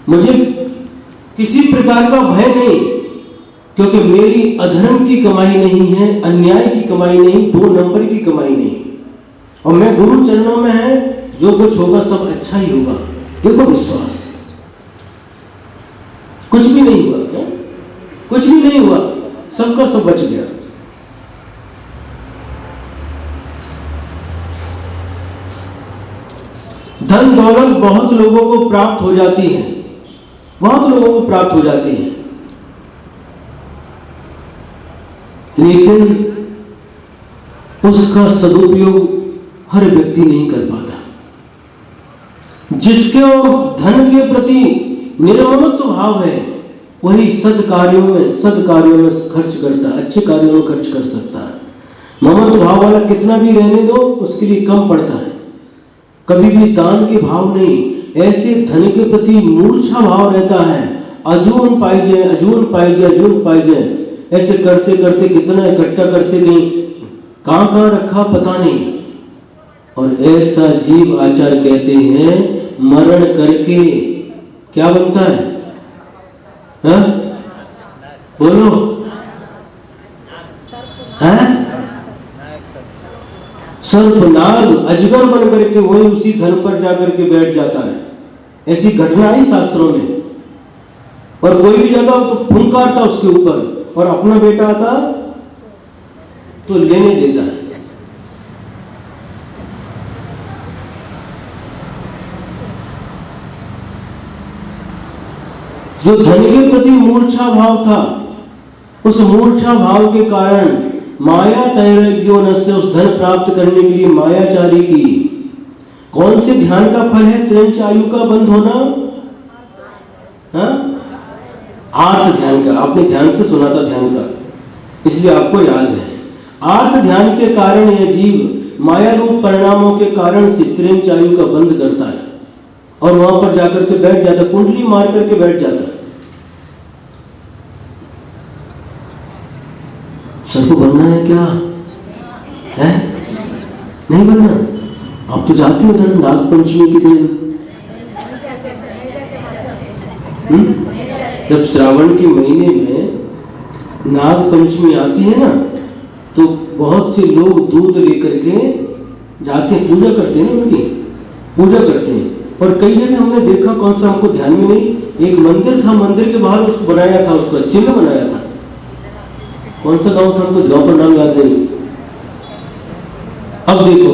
मुझे किसी प्रकार का भय नहीं, क्योंकि मेरी अधर्म की कमाई नहीं है, अन्याय की कमाई नहीं, 2 नंबर की कमाई नहीं, और मैं गुरु चरणों में है, जो कुछ होगा सब अच्छा ही होगा। देखो विश्वास, कुछ भी नहीं हुआ है? कुछ भी नहीं हुआ, सबका सब बच गया। धन दौलत बहुत लोगों को प्राप्त हो जाती है, बहुत लोगों को प्राप्त हो जाती है, लेकिन उसका सदुपयोग हर व्यक्ति नहीं कर पाता। जिसके धन के प्रति निर्ममत्व भाव है, वही सदकार्यों में खर्च करता है, अच्छे कार्यों में खर्च कर सकता है। ममत्व भाव वाला कितना भी रहने दो, उसके लिए कम पड़ता है। कभी भी दान के भाव नहीं, ऐसे धन के प्रति मूर्छा भाव रहता है। अजून पाइजे, अजून पाइजे, अजून पाइजे, ऐसे करते करते कितना इकट्ठा करते गए, कहां रखा पता नहीं। और ऐसा जीव आचार्य कहते हैं मरण करके क्या बनता है? हा? बोलो, सर्पनाग, अजगर बन करके वही उसी धन पर जाकर के बैठ जाता है। ऐसी घटना आई शास्त्रों में। और कोई भी जाता तो फुंकारता उसके ऊपर, और अपना बेटा आता तो लेने देता है। जो धन के प्रति मूर्छा भाव था, उस मूर्छा भाव के कारण माया तैरज्ञों से उस धन प्राप्त करने के लिए मायाचारी की। कौन से ध्यान का फल है त्रिंच आयु का बंद होना? आर्त ध्यान का। आपने ध्यान से सुना था ध्यान का, इसलिए आपको याद है। आर्त ध्यान के कारण यह जीव माया रूप परिणामों के कारण से त्रिंच आयु का बंद करता है। और वहां पर जाकर के बैठ जाता, कुंडली मार करके बैठ जाता। सर को बनना है क्या है? नहीं बनना। आप तो जाते हो उधर नाग पंचमी के दिन। जब श्रावण के महीने में नाग पंचमी आती है ना, तो बहुत से लोग दूध लेकर के जाते हैं, पूजा करते हैं, उनकी पूजा करते हैं। और कई जगह हमने देखा, कौन सा हमको ध्यान में नहीं, एक मंदिर था, मंदिर के बाहर उसको बनाया था, उसका चिन्ह बनाया था। कौन सा गांव था, हमको गांव का नाम याद नहीं। अब देखो,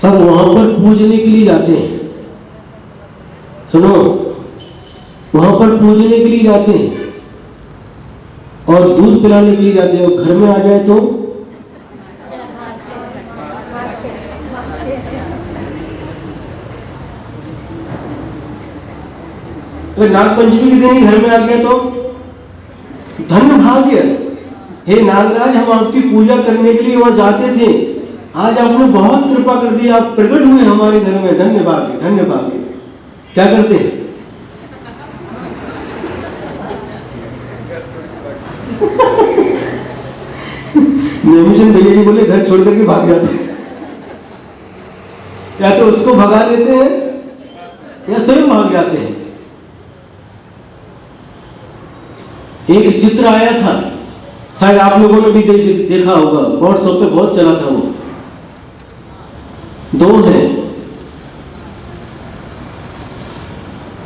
अब वहां पर पूजने के लिए जाते हैं, सुनो, वहां पर पूजने के लिए जाते हैं और दूध पिलाने के लिए जाते हैं, और घर में आ जाए तो नाग पंचमी के दिन ही घर में आ गया तो धन्य भाग्य। हे नागराज, हम आपकी पूजा करने के लिए वहां जाते थे, आज आपने बहुत कृपा कर दी, आप प्रकट हुए हमारे घर में, धन्य भाग्य, धन्य भाग्य। क्या करते हैं? नेमिचंद भैया जी बोले घर छोड़ करके भाग जाते हैं, या तो उसको भगा लेते हैं या स्वयं भाग जाते हैं। एक चित्र आया था, शायद आप लोगों ने भी देखा होगा, व्हाट्सएप पे बहुत चला था वो। दो हैं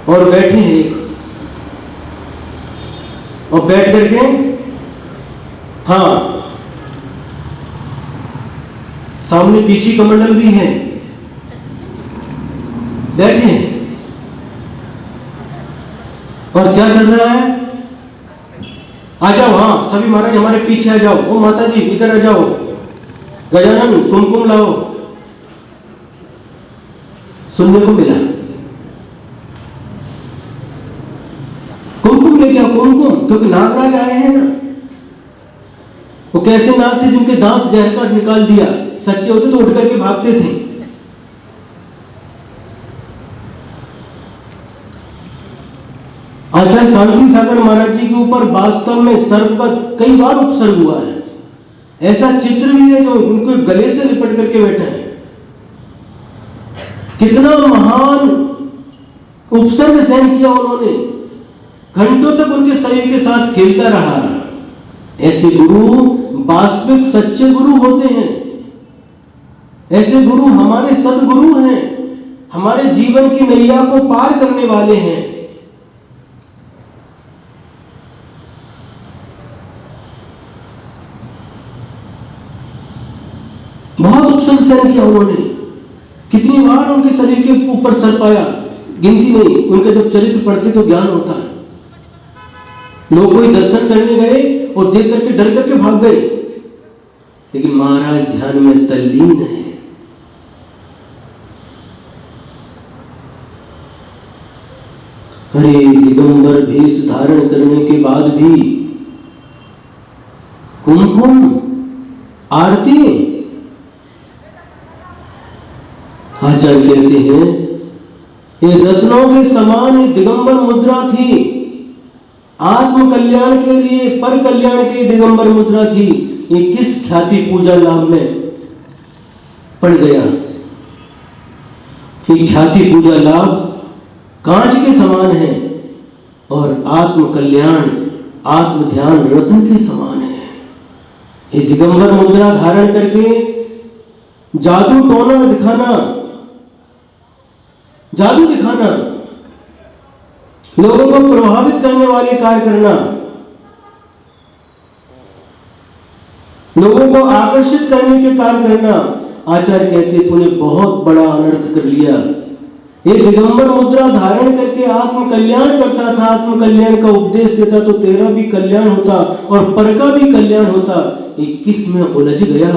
और बैठे हैं एक, और बैठ करके, हाँ, सामने पीछे कमंडल भी है, बैठे हैं। और क्या चल रहा है? आ जाओ, हाँ सभी महाराज हमारे पीछे आ जाओ, ओ माता जी इधर आ जाओ, गजानन कुमकुम लाओ। सुनने को मिला, कुमकुम लेके आओ, कुमकुम, क्योंकि नागराज आए हैं ना। वो कैसे नाग थे जिनके दांत जहर का निकाल दिया, सच्चे होते तो उठ करके भागते थे। आचार्य शांति सागर महाराज जी के ऊपर वास्तव में सर्प का कई बार उपसर्ग हुआ है। ऐसा चित्र भी है जो उनको गले से लिपट करके बैठा है। कितना महान उपसर्ग सहन किया उन्होंने, घंटों तक उनके शरीर के साथ खेलता रहा। ऐसे गुरु वास्तविक सच्चे गुरु होते हैं। ऐसे गुरु हमारे सदगुरु हैं, हमारे जीवन की नैया को पार करने वाले हैं। बहुत उपसर्ग सहन किया उन्होंने, कितनी बार उनके शरीर के ऊपर सर्प आया, गिनती नहीं। उनका जब चरित्र पढ़ते तो ज्ञान होता है। लोग कोई दर्शन करने गए और देख करके डर करके भाग गए, लेकिन महाराज ध्यान में तल्लीन है। अरे दिगंबर भेष धारण करने के बाद भी कुमकुम आरती। आचार्य कहते हैं ये रत्नों के समान ये दिगंबर मुद्रा थी, आत्म कल्याण के लिए, पर कल्याण के दिगंबर मुद्रा थी। ये किस ख्याति पूजा लाभ में पड़ गया? कि ख्याति पूजा लाभ कांच के समान है और आत्म कल्याण, आत्म ध्यान रत्न के समान है। ये दिगंबर मुद्रा धारण करके जादू टोना दिखाना, जादू दिखाना, लोगों को प्रभावित करने वाले कार्य करना, लोगों को आकर्षित करने के कार्य करना, आचार्य कहते तूने बहुत बड़ा अनर्थ कर लिया। ये दिगंबर मुद्रा धारण करके आत्म कल्याण करता था, आत्म कल्याण का उपदेश देता तो तेरा भी कल्याण होता और पर का भी कल्याण होता। ये किस में उलझ गया?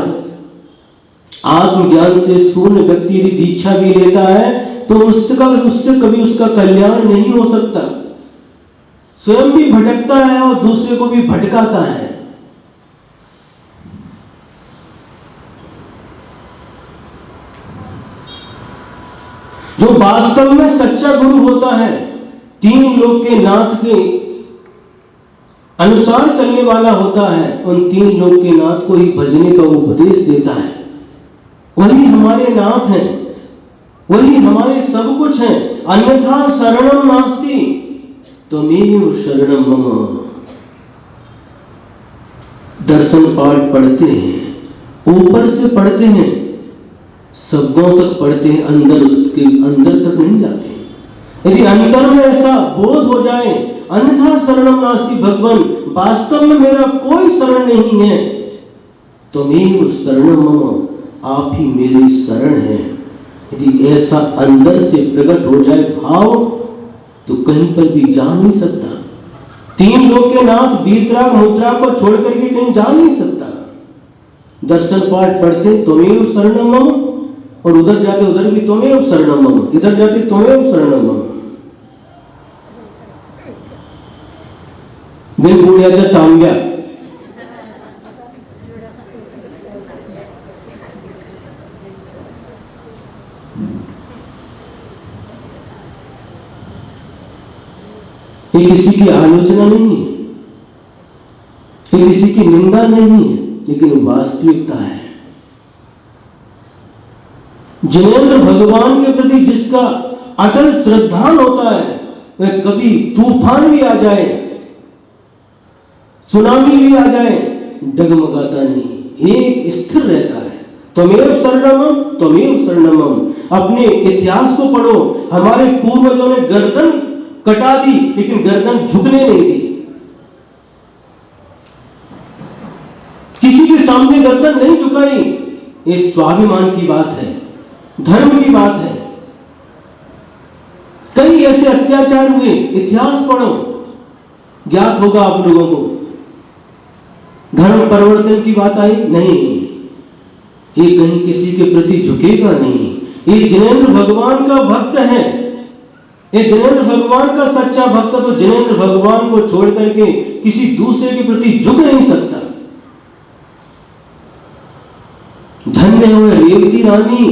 आत्मज्ञान से शून्य व्यक्ति यदि दीक्षा भी लेता है तो उससे कभी उसका कल्याण नहीं हो सकता। स्वयं भी भटकता है और दूसरे को भी भटकाता है। जो वास्तव में सच्चा गुरु होता है, तीन लोक के नाथ के अनुसार चलने वाला होता है, उन तीन लोक के नाथ को ही भजने का उपदेश देता है। वही हमारे नाथ हैं, वही हमारे सब कुछ हैं। अन्यथा शरणम नास्ति त्वमेव शरणम मम। दर्शन पाठ पढ़ते हैं, ऊपर से पढ़ते हैं, शब्दों तक पढ़ते हैं, अंदर उसके अंदर तक नहीं जाते। यदि अंतर में ऐसा बोध हो जाए, अन्यथा शरणम नास्ति भगवान, वास्तव में मेरा कोई शरण नहीं है, त्वमेव शरणम मम, आप ही मेरी शरण है। यदि ऐसा अंदर से प्रकट हो जाए भाव, तो कहीं पर भी जा नहीं सकता। तीन लोक के नाथ वीतराग मुद्रा को छोड़ करके कहीं जा नहीं सकता। दर्शन पाठ पढ़ते त्वमेव शरणम मम, और उधर जाते उधर भी त्वमेव शरणम मम, इधर जाते त्वमेव शरणम मम। बिन पुण्याचा तांब्या, ये किसी की आलोचना नहीं है, ये किसी की निंदा नहीं है, लेकिन वास्तविकता है। जिनेंद्र भगवान के प्रति जिसका अटल श्रद्धा होता है, वह कभी तूफान भी आ जाए, सुनामी भी आ जाए, डगमगाता नहीं, एक स्थिर रहता है। त्वमेव शरणम त्वमेव शरणम। अपने इतिहास को पढ़ो, हमारे पूर्वजों ने गर्दन कटा दी, लेकिन गर्दन झुकने नहीं दी। किसी के सामने गर्दन नहीं झुकाई। ये स्वाभिमान की बात है, धर्म की बात है। कई ऐसे अत्याचार हुए, इतिहास पढ़ो, ज्ञात होगा आप लोगों को। धर्म परिवर्तन की बात आई नहीं, ये कहीं किसी के प्रति झुकेगा नहीं। ये जिनेंद्र भगवान का भक्त है, ये जिनेंद्र भगवान का सच्चा भक्त, तो जिनेंद्र भगवान को छोड़ करके किसी दूसरे के प्रति झुक नहीं सकता। धन्य हुए रेवती रानी,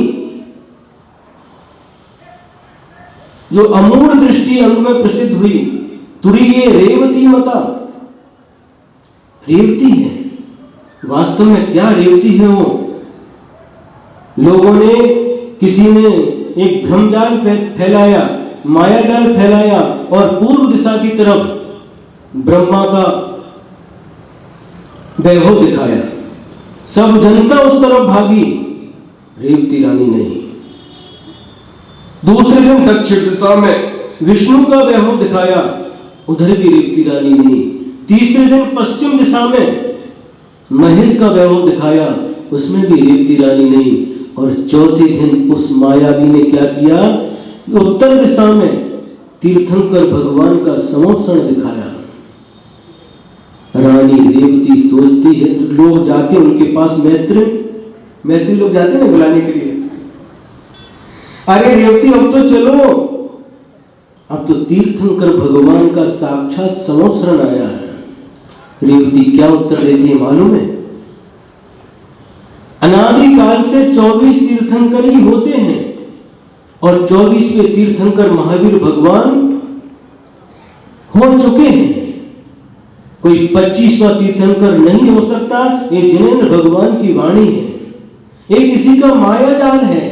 जो अमूढ़ दृष्टि अंग में प्रसिद्ध हुई। तुरीये रेवती मता, रेवती है, वास्तव में क्या रेवती है वो? लोगों ने, किसी ने एक भ्रमजाल फैलाया, मायाजाल फैलाया और पूर्व दिशा की तरफ ब्रह्मा का वैभव दिखाया। सब जनता उस तरफ भागी, रेवती रानी नहीं। दूसरे दिन दक्षिण दिशा में विष्णु का वैभव दिखाया, उधर भी रेवती रानी नहीं। तीसरे दिन पश्चिम दिशा में महेश का वैभव दिखाया, उसमें भी रेवती रानी नहीं। और चौथे दिन उस मायावी ने क्या किया? उत्तर दिशा में तीर्थंकर भगवान का समोषण दिखाया। रानी रेवती सोचती है, लोग जाते उनके पास, मैत्री लोग जाते ना बुलाने के लिए, अरे रेवती अब तो चलो, अब तो तीर्थंकर भगवान का साक्षात समोषण आया है। रेवती क्या उत्तर देती है मालूम है? अनादिकाल से 24 तीर्थंकर ही होते हैं, और 24वें तीर्थंकर महावीर भगवान हो चुके हैं। कोई 25वां तीर्थंकर नहीं हो सकता। ये जिनेंद्र भगवान की वाणी है। ये किसी का मायाजाल है,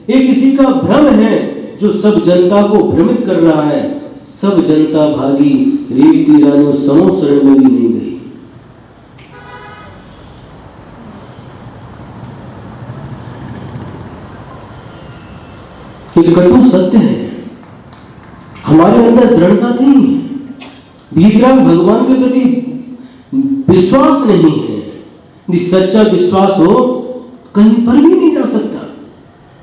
ये किसी का भ्रम है, जो सब जनता को भ्रमित कर रहा है। सब जनता भागी, रेवती रानी समोषण में भी नहीं गई। ये कटु सत्य है, हमारे अंदर दृढ़ता नहीं है, भीतराग भगवान के प्रति विश्वास नहीं है। यदि सच्चा विश्वास हो, कहीं पर भी नहीं जा सकता।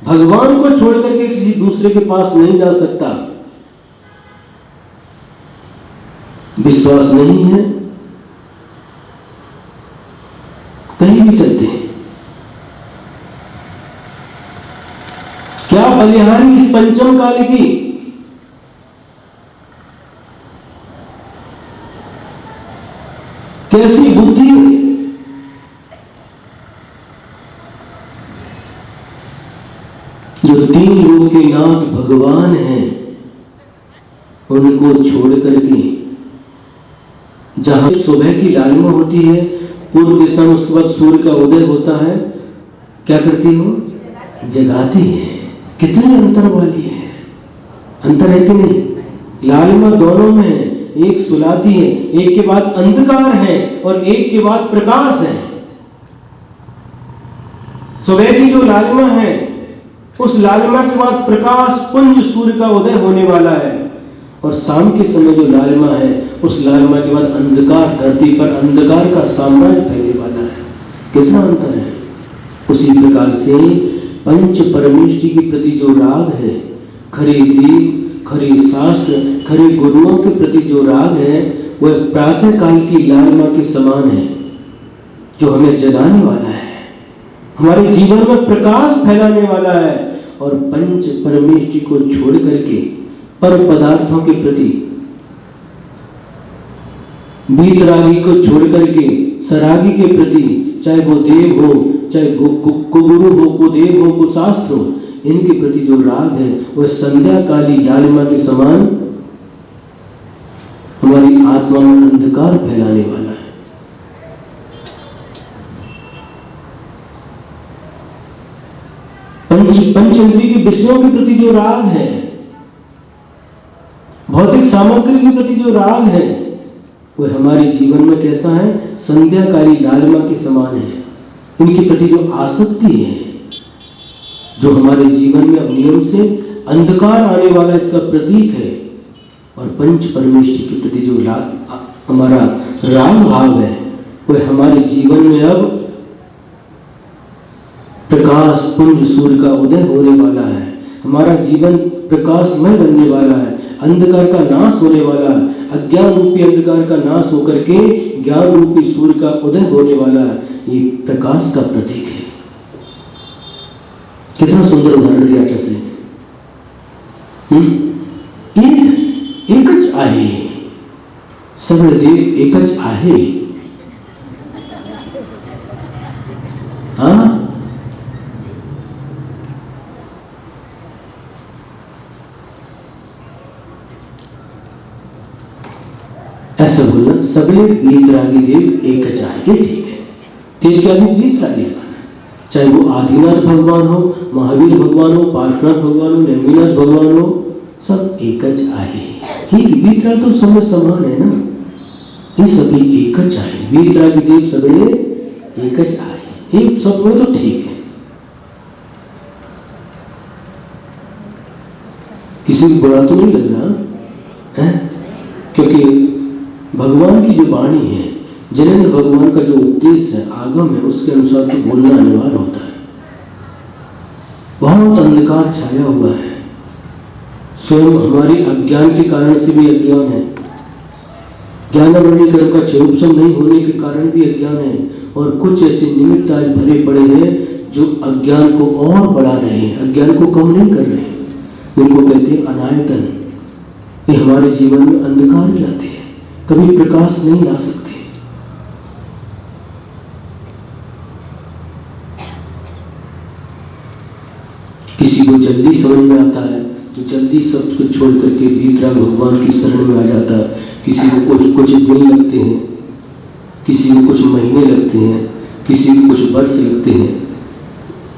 भगवान को छोड़ करके किसी दूसरे के पास नहीं जा सकता। विश्वास नहीं है, कहीं भी चलते हैं। क्या बलिहारी इस पंचम काल की? कैसी बुद्धि है? जो 3 लोक के के नाथ भगवान हैं, उनको छोड़ करके जहां सुबह की लालिमा होती है पूर्व दिशा में, उसके बाद सूर्य का उदय होता है, क्या करती हो? जगाती है। कितने अंतर वाली है, अंतर है कि नहीं? लालिमा दोनों में है, एक सुलाती है, एक के बाद अंधकार है और एक के बाद प्रकाश है। सुबह की जो लालिमा है, उस लालिमा के बाद प्रकाश पुंज सूर्य का उदय होने वाला है, और शाम के समय जो लालिमा है, उस लालिमा के बाद अंधकार, धरती पर अंधकार का साम्राज्य फैलने वाला है। कितना अंतर है। उसी प्रकार से पंच परमेष्टि के प्रति जो राग है, खरे देव, खरे शास्त्र, खरे गुरुओं के प्रति जो राग है, वह प्रातः काल की लालिमा के समान है, जो हमें जगाने वाला है, हमारे जीवन में प्रकाश फैलाने वाला है। और पंच परमेष्टि को छोड़ करके पर पदार्थों के प्रति, वीतरागी को छोड़ करके सरागी के प्रति, चाहे वो देव हो, चाहे गुरु हो, कुदेव हो, कुशास्त्र हो, इनके प्रति जो राग है वह संध्या काली लालिमा के समान हमारी आत्मा में अंधकार फैलाने वाला है। पंचेंद्रिय के विषयों के प्रति जो राग है, भौतिक सामग्री के प्रति जो राग है, वह हमारे जीवन में कैसा है? संध्याकाली लालिमा के समान है। इनके प्रति जो आसक्ति है, जो हमारे जीवन में अब नियम से अंधकार आने वाला इसका प्रतीक है। और पंच परमेष्टि के प्रति जो हमारा राग भाव है, वह हमारे जीवन में अब प्रकाश पुंज सूर्य का उदय होने वाला है। हमारा जीवन प्रकाशमय बनने वाला है, अंधकार का नाश होने वाला है, अज्ञान रूपी अंधकार का नाश होकर के ज्ञान रूपी सूर्य का उदय होने वाला है। ये प्रकाश का प्रतीक है। कितना सुंदर उदाहरण दिया कैसे एकच आहे, सगळे देव एकच आहे। हाँ, ऐसा बोलना, सगळे वीतरागी देव एकच आहे, ठीक है। तेल क्या भी वीतरागी माना, चाहे वो आदिनाथ भगवान हो, महावीर भगवान हो, पार्श्वनाथ भगवान हो, नेमिनाथ भगवान हो, सब एकच आहे। ही वीतरा तो सब में समान है ना, ये सभी एकच आहे। वीतरागी देव सगळे एकच आहे, ये सब में तो ठीक है। किसी को बुरा तो नहीं लग रहा है, क्योंकि भगवान की जो वाणी है, जिनेंद्र भगवान का जो उपदेश है, आगम है, उसके अनुसार तो बोलना अनिवार्य होता है। बहुत अंधकार छाया हुआ है, स्वयं हमारी अज्ञान के कारण से भी अज्ञान है, ज्ञानावरणी कर्म का क्षयोपशम नहीं होने के कारण भी अज्ञान है, और कुछ ऐसे निमित्त आज भरे पड़े हैं जो अज्ञान को और बढ़ा रहे हैं, अज्ञान को कम नहीं कर रहे हैं। उनको कहते हैं अनायतन। ये हमारे जीवन में अंधकार लाते हैं, कभी प्रकाश नहीं ला सकते। किसी को जल्दी समझ में आता है तो जल्दी सब कुछ छोड़ करके वीतराग भगवान की शरण में आ जाता है। किसी को कुछ दिन लगते हैं, किसी को कुछ महीने लगते हैं, किसी को कुछ वर्ष लगते हैं,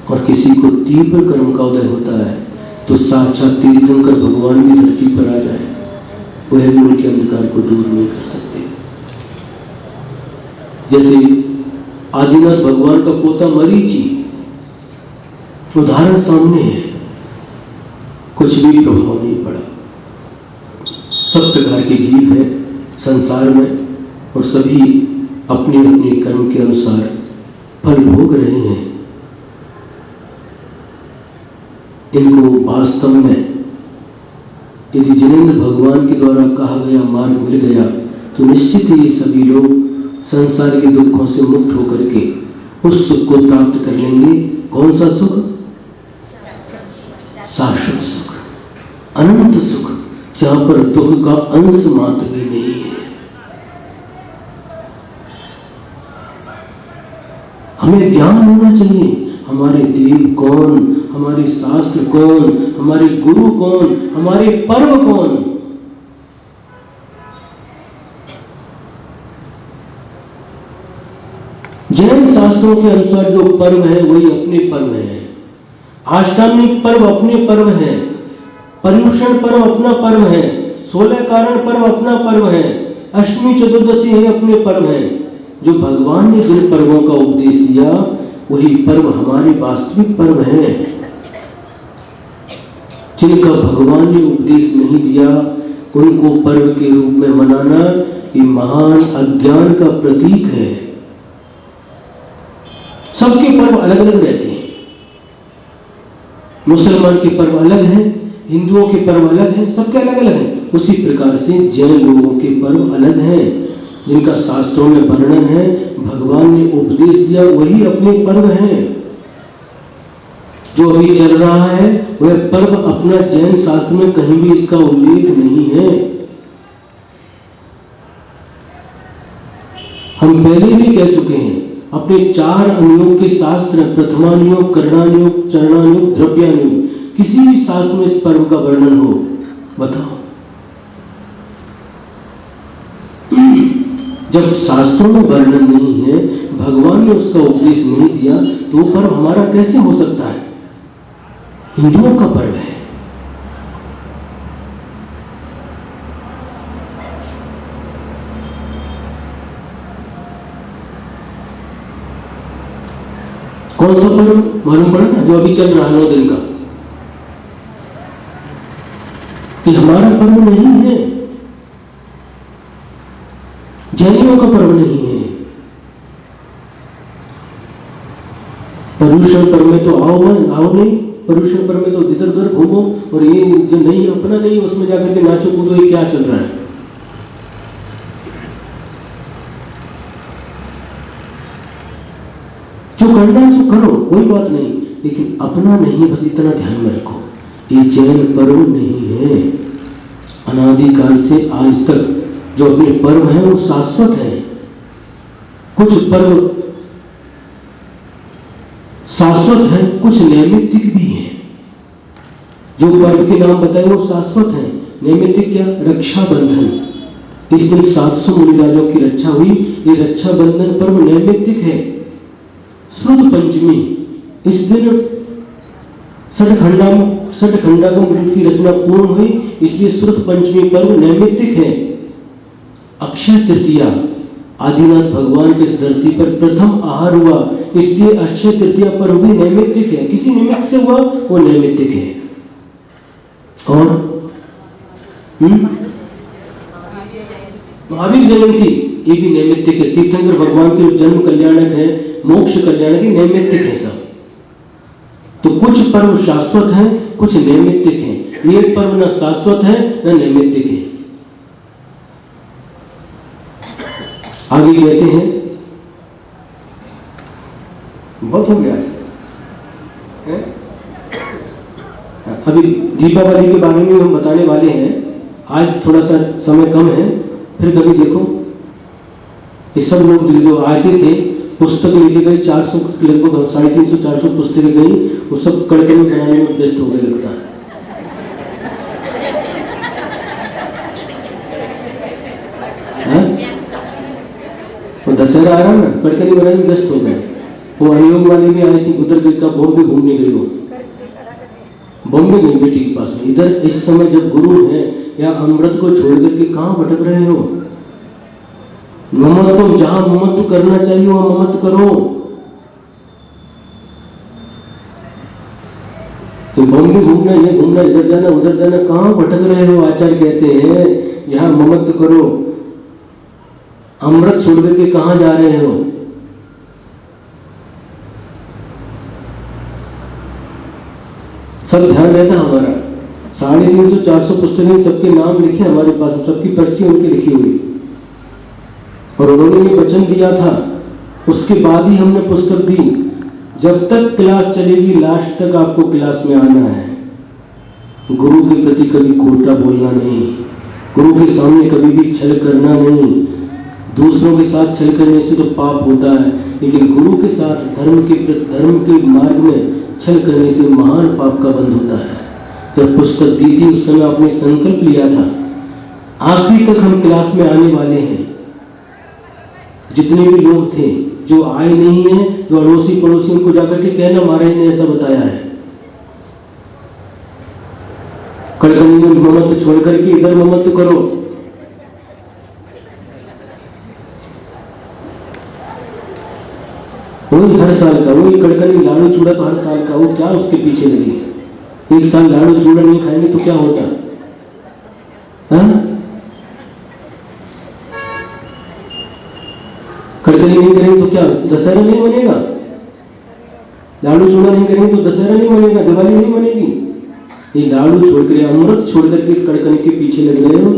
और किसी को तीव्र कर्म का उदय होता है तो साक्षात तीर्थंकर भगवान भी धरती पर आ जाए, वह भी उनके अंधकार को दूर नहीं कर सकते। जैसे आदिनाथ भगवान का पोता मरीचि, उदाहरण सामने है, कुछ भी प्रभाव नहीं पड़ा। सब प्रकार के जीव है संसार में, और सभी अपने अपने कर्म के अनुसार फल भोग रहे हैं। इनको वास्तव में यदि जिनेंद्र भगवान के द्वारा कहा गया मार्ग मिल गया तो निश्चित ही ये सभी लोग संसार के दुखों से मुक्त होकर के उस सुख को प्राप्त कर लेंगे। कौन सा सुख? शाश्वत सुख, अनंत सुख, जहां पर दुख का अंश मात्र भी नहीं है। हमें ज्ञान होना चाहिए, हमारे देव कौन, हमारे शास्त्र कौन, हमारे गुरु कौन, हमारे पर्व कौन। जैन शास्त्रों के अनुसार जो पर्व है वही अपने पर्व है। अष्टमी पर्व अपने पर्व है, पर्युषण पर्व अपना पर्व है, 16 कारण पर्व अपना पर्व है, अष्टमी चतुर्दशी है अपने पर्व है। जो भगवान ने जिन पर्वों का उपदेश दिया वही पर्व हमारे वास्तविक पर्व हैं। जिनका भगवान ने उपदेश नहीं दिया उनको पर्व के रूप में मनाना ये महान अज्ञान का प्रतीक है। सबके पर्व अलग अलग रहते हैं। मुसलमान के पर्व अलग हैं, हिंदुओं के पर्व अलग हैं, सबके अलग अलग हैं। उसी प्रकार से जैन लोगों के पर्व अलग हैं, जिनका शास्त्रों में वर्णन है, भगवान ने उपदेश दिया वही अपने पर्व हैं। जो अभी चल रहा है वह पर्व अपना जैन शास्त्र में कहीं भी इसका उल्लेख नहीं है। हम पहले भी कह चुके हैं अपने 4 अनुयोग के शास्त्र प्रथमानुयोग, करणानुयोग, चरणानुयोग, द्रव्यानुयोग, किसी भी शास्त्र में इस पर्व का वर्णन हो बताओ। जब शास्त्रों में वर्णन नहीं है, भगवान ने उसका उपदेश नहीं दिया तो वो पर्व हमारा कैसे हो सकता है? हिंदुओं का पर्व है। कौन सा पर्व मालूम पड़ा ना, जो अभी चल रहा है 9 दिन का, कि हमारा पर्व नहीं है, जैनियों का पर्व नहीं है। पर्युषण पर्व में तो आओ नहीं, पर्युषण पर्व में तो इधर उधर घूमो, और ये जो नहीं अपना नहीं उसमें जाकर के नाचो कूदो, ये क्या चल रहा है? जो करना है सो करो, कोई बात नहीं, लेकिन अपना नहीं, बस इतना ध्यान में रखो, ये जैन पर्व नहीं है। अनादिकाल से आज तक जो अपने पर्व हैं वो शाश्वत हैं। कुछ पर्व शाश्वत हैं, कुछ नैमित्तिक भी हैं। जो पर्व के नाम बताए वो शाश्वत हैं। नैमित्तिक क्या? रक्षाबंधन। इस दिन 700 मुनिराजों की रक्षा हुई, ये रक्षाबंधन पर्व नैमित्तिक है। श्रुत पंचमी, इस दिन षटखंडागम ग्रंथ की रचना पूर्ण हुई, इसलिए श्रुत पंचमी पर्व नैमित्तिक है। अक्षय तृतीया, आदिनाथ भगवान के इस धरती पर प्रथम आहार हुआ, इसलिए अक्षय तृतीया पर्व भी नैमित्तिक है। किसी निमित्त से हुआ वो नैमित्तिक है। और महावीर जयंती ये भी नैमित्तिक है। तीर्थंकर भगवान के जन्म कल्याणक है, मोक्ष कल्याणक, नैमित्तिक है सब। तो कुछ पर्व शाश्वत हैं, कुछ नैमित्तिक हैं। ये पर्व न शाश्वत है न नैमित्तिक है। आगे कहते हैं, बहुत हो गया है? अभी दीपावली के बारे में हम बताने वाले हैं। आज थोड़ा सा समय कम है, फिर कभी देखो। ये सब लोग जो आते थे पुस्तक लेके गए, 400 लगभग 350-400 पुस्तकें गई, वो सब कड़कड़ी बनाने में व्यस्त हो गए लगता है। वो दशहरा आ रहा ना, कड़कड़ी बनाने में व्यस्त हो गए। वो अनुयोग वाले भी आए थे, उधर का बॉम्बे घूमने गई, वो बॉम्बे गई बेटी के पास में। इधर इस समय जब गुरु है या अमृत को छोड़ करके कहाँ भटक रहे हो? ममत्व, जहां ममत्व करना चाहिए वहां ममत्व करो। तो बॉम्बे घूमना, ये घूमना, इधर जाना उधर जाना, कहाँ भटक रहे हो? आचार्य कहते हैं यहाँ ममत्व करो। अमृत छोड़ करके कहाँ जा रहे हो? सब ध्यान रहता हमारा। 350-400 पुस्तकें, सबके नाम लिखे हमारे पास, सबकी पर्ची उनकी लिखी हुई, और उन्होंने ये वचन दिया था। उसके बाद ही हमने पुस्तक दी। जब तक क्लास चलेगी लास्ट तक आपको क्लास में आना है। गुरु के प्रति कभी खोटा बोलना नहीं, गुरु के सामने कभी भी छल करना नहीं, दूसरों के साथ छल करने से तो पाप होता है, लेकिन गुरु के साथ धर्म के मार्ग में छल करने से महान पाप का बंध होता है। जब पुस्तक दी थी उस समय आपने संकल्प लिया था, आखिरी तक हम क्लास में आने वाले हैं। जितने भी लोग थे जो आए नहीं है, जो अड़ोसी पड़ोसी, उनको जाकर के कहना महाराज ने ऐसा बताया है। कड़कनी में ममत्व छोड़ करके इधर ममत्व करो। वही हर साल का, वही कड़कनी लाड़ू चूड़ा तो हर साल का, वो क्या उसके पीछे लगी है। एक साल लाड़ू चूड़ा नहीं खाएंगे तो क्या होता है? कड़कनी नहीं करेंगे तो क्या दशहरा नहीं बनेगा? लाड़ू चूड़ा नहीं करेंगे तो दशहरा नहीं बनेगा, दिवाली नहीं बनेगी। ये लाड़ू छोड़कर, अमृत छोड़ करके कड़कनी के पीछे लग रहे हो,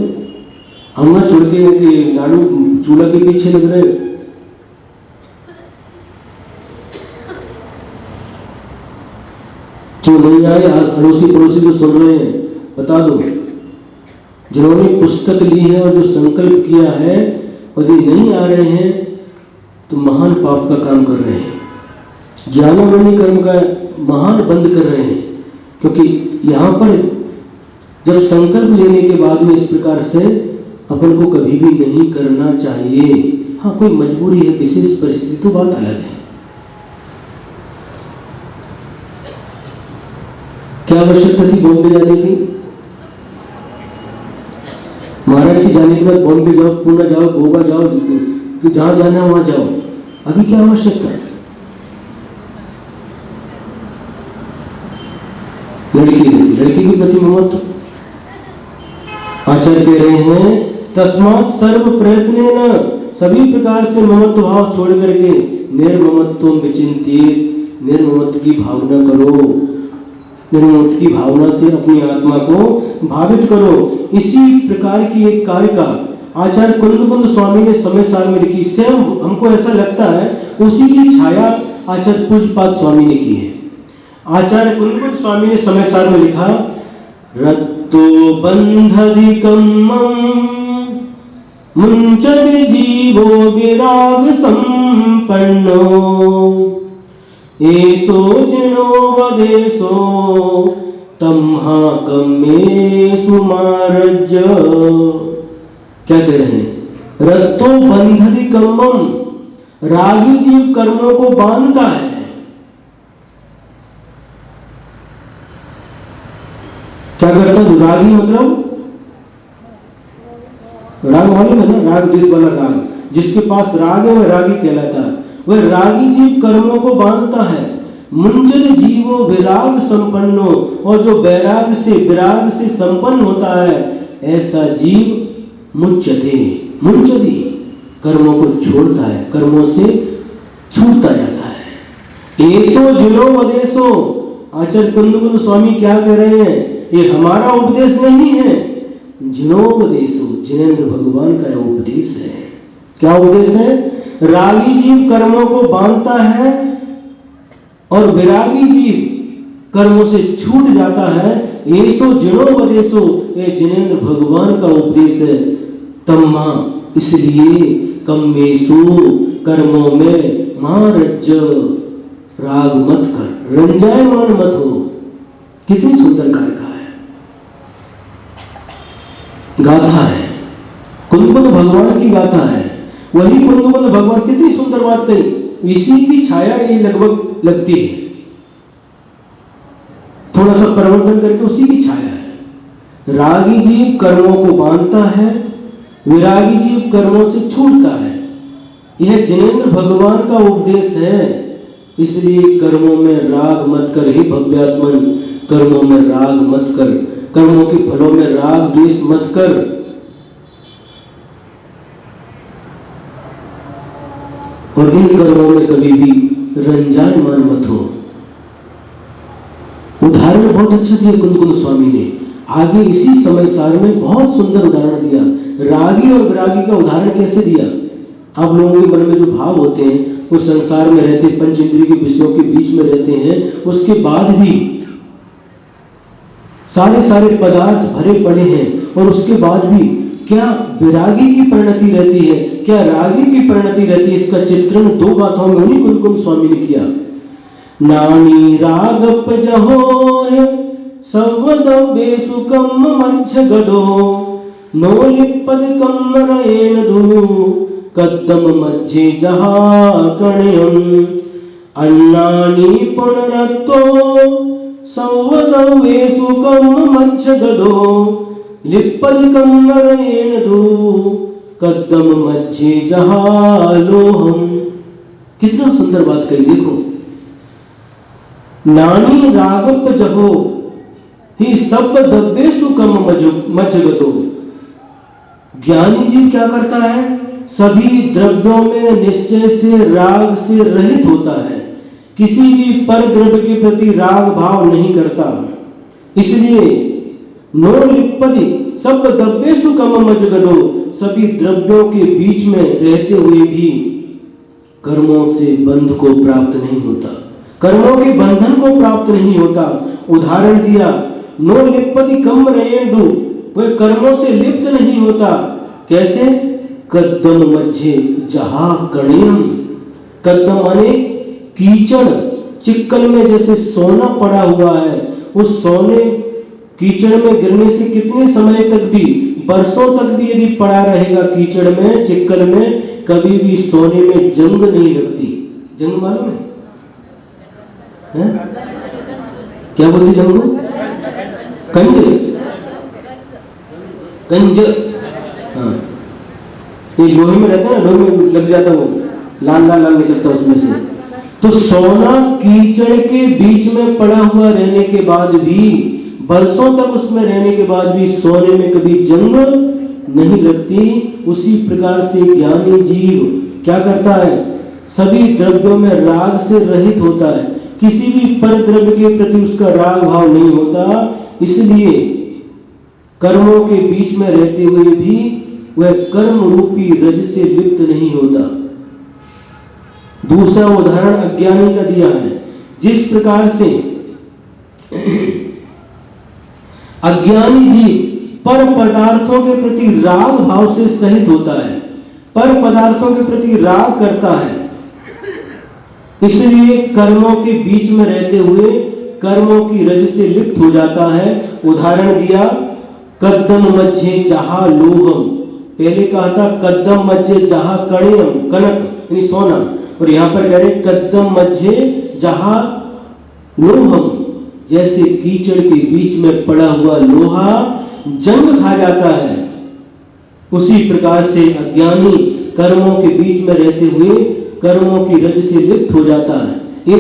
अमृत छोड़ के लाड़ू चूड़ा के पीछे लग रहे हो। जो नहीं आए, आज अड़ोसी पड़ोसी जो सुन रहे हैं, बता दो, जिन्होंने पुस्तक ली है और जो संकल्प किया है, यदि नहीं आ रहे हैं तो महान पाप का काम कर रहे हैं, ज्ञानोमणि कर्म का महान बंद कर रहे हैं। क्योंकि यहाँ पर जब संकल्प लेने के बाद में इस प्रकार से अपन को कभी भी नहीं करना चाहिए। हाँ, कोई मजबूरी है, विशेष परिस्थिति तो बात अलग है। क्या आवश्यकता थी बॉम्बे जाने की? महाराज की जाने के बाद बॉम्बे जाओ, पुणे जाओ, गोवा जाओ, कि जहां जाना है वहां जाओ। अभी क्या आवश्यकता है? लड़की रहती, लड़की के प्रति ममत्व। आचार्य कह रहे हैं तस्मात् सर्व प्रयत्नेन, सभी प्रकार से ममत्व भाव छोड़ करके निर्ममत्वं विचिन्त्येत, निर्ममत्व की भावना करो। निर्ममत्व की भावना से अपनी आत्मा को भावित करो। इसी प्रकार की एक कार्य का आचार्य कुंद स्वामी ने समय सार में लिखी। स्वयं हमको ऐसा लगता है उसी की छाया आचार्य पूज्यपाद स्वामी ने की है। आचार्य कुंद स्वामी ने समय सार में लिखा, रत्तो बंधधिकं मुंचति जीवो विराग संपन्नो, एसो जनो वदेशो तम्हा कम्मेषु मारज। क्या कह रहे हैं? रत्तो बंधति कर्मम, रागी जीव कर्मों को बांधता है। क्या करता है रागी? मतलब राग मालूम है ना, राग देश वाला राग, जिसके पास राग है वह रागी कहलाता है। वह रागी जीव कर्मों को बांधता है। मुंचद जीवो विराग संपन्नो, और जो वैराग से विराग से संपन्न होता है ऐसा जीव मुंचते, मुंचदी, कर्मों को छोड़ता है, कर्मों से छूटता जाता है। एसो जिनो वदेशो, आचार्य कुंद स्वामी क्या कह रहे हैं? ये हमारा उपदेश नहीं है, जिनोपदेशो, जिनेंद्र भगवान का उपदेश है। क्या उपदेश है? रागी जीव कर्मों को बांधता है और विरागी जीव कर्मों से छूट जाता है। ऐसो जिनोपदेशो, ये जिनेंद्र भगवान का उपदेश है। तम्मा, इसलिए कम्मेषु, कर्मों में मारज, राग मत कर, रंजायमान मत हो। कितनी सुंदर कार्य का है, गाथा है, कुंद भगवान की गाथा है। वही कुंद भगवान कितनी सुंदर बात कही, इसी की छाया ये लगभग लगती है, थोड़ा सा परिवर्तन करके उसी की छाया है। रागी जीव कर्मों को बांधता है, विरागी जीव कर्मों से छूटता है। यह जिनेंद्र भगवान का उपदेश है। इसलिए कर्मों में राग मत कर, हे भव्यात्मन, कर्मों में राग मत कर, कर्मों के फलों में राग द्वेष मत कर। और इन कर्मों में कभी भी रंजायमान मत हो। उदाहरण बहुत अच्छा दिया कुंद स्वामी ने। आगे इसी समय सार में बहुत सुंदर उदाहरण दिया। रागी और विरागी का उदाहरण कैसे दिया? आप लोगों के मन में जो भाव होते हैं, वो संसार में रहते, पंच इंद्रिय के विषयों के बीच में रहते हैं, उसके बाद भी सारे पदार्थ भरे पड़े हैं, और उसके बाद भी क्या विरागी की परिणति रहती है, क्या रागी की परिणति रहती है, इसका चित्रण दो गाथाओं में उन्हीं कुंकुम स्वामी ने किया। नानी रागप जहोय सवदबे सुकम मज्ज गदो नोलिपद कमरयेन दु कद्दम मज्जे जहा कण्यम अन्नानी पुनरत्तो सवदबे सुकम मज्ज गदो लिपद कमरयेन दु कद्दम मज्जे जहा लोहम। कितना सुंदर बात कही, देखो। नानी रागप जहो ही सब दब्बे सुकम मज्जगतो। ज्ञानी जीव क्या करता है, सभी द्रव्यों में निश्चय से राग से रहित होता है, किसी भी पर द्रव्य के प्रति राग भाव नहीं करता। इसलिए नो लिप्पदि सब दब्बे सुकम मज्जगतो, सभी द्रव्यों के बीच में रहते हुए भी कर्मों से बंध को प्राप्त नहीं होता, कर्मों के बंधन को प्राप्त नहीं होता। उदाहरण दिया, नो लिप्पति कम रहेंदु, वह कर्मों से लिप्त नहीं होता। कैसे? कद्दम मज्जे जहा कणियम। कद्दम माने कीचड़, चिक्कल में जैसे सोना पड़ा हुआ है, उस सोने कीचड़ में गिरने से कितने समय तक भी, बरसों तक भी यदि पड़ा रहेगा कीचड़ में, चिक्कल में, कभी भी सोने में जंग नहीं लगती। जंग मालूम है? क्या बोलती जंग? कंज, कंज। हाँ, ये लोहे में रहता है ना, लोहे में लग जाता है, वो लाल लाल लाल निकलता है उसमें से। तो सोना कीचड़ के बीच में पड़ा हुआ रहने के बाद भी, बरसों तक उसमें रहने के बाद भी सोने में कभी जंग नहीं लगती। उसी प्रकार से ज्ञानी जीव क्या करता है, सभी द्रव्यों में राग से रहित होता है, किसी भी पर द्रव्य के प्रति उसका राग भाव नहीं होता। इसलिए कर्मों के बीच में रहते हुए भी वह कर्म रूपी रज से लिप्त नहीं होता। दूसरा उदाहरण अज्ञानी का दिया है। जिस प्रकार से अज्ञानी जीव पर पदार्थों के प्रति राग भाव से सहित होता है, पर पदार्थों के प्रति राग करता है, इसलिए कर्मों के बीच में रहते हुए कर्मों की रज से लिप्त हो जाता है। उदाहरण दिया, कद्दम मज्जे जहा लोहम। पहले कहा था कद्दम मज्जे जहा कणियम, कनक यानी सोना, और यहां पर कह रहे कद्दम मज्जे जहा लोहम। जैसे कीचड़ के बीच में पड़ा हुआ लोहा जंग खा जाता है, उसी प्रकार से अज्ञानी कर्मों के बीच में रहते हुए कर्मों की रज से लिप्त हो जाता है।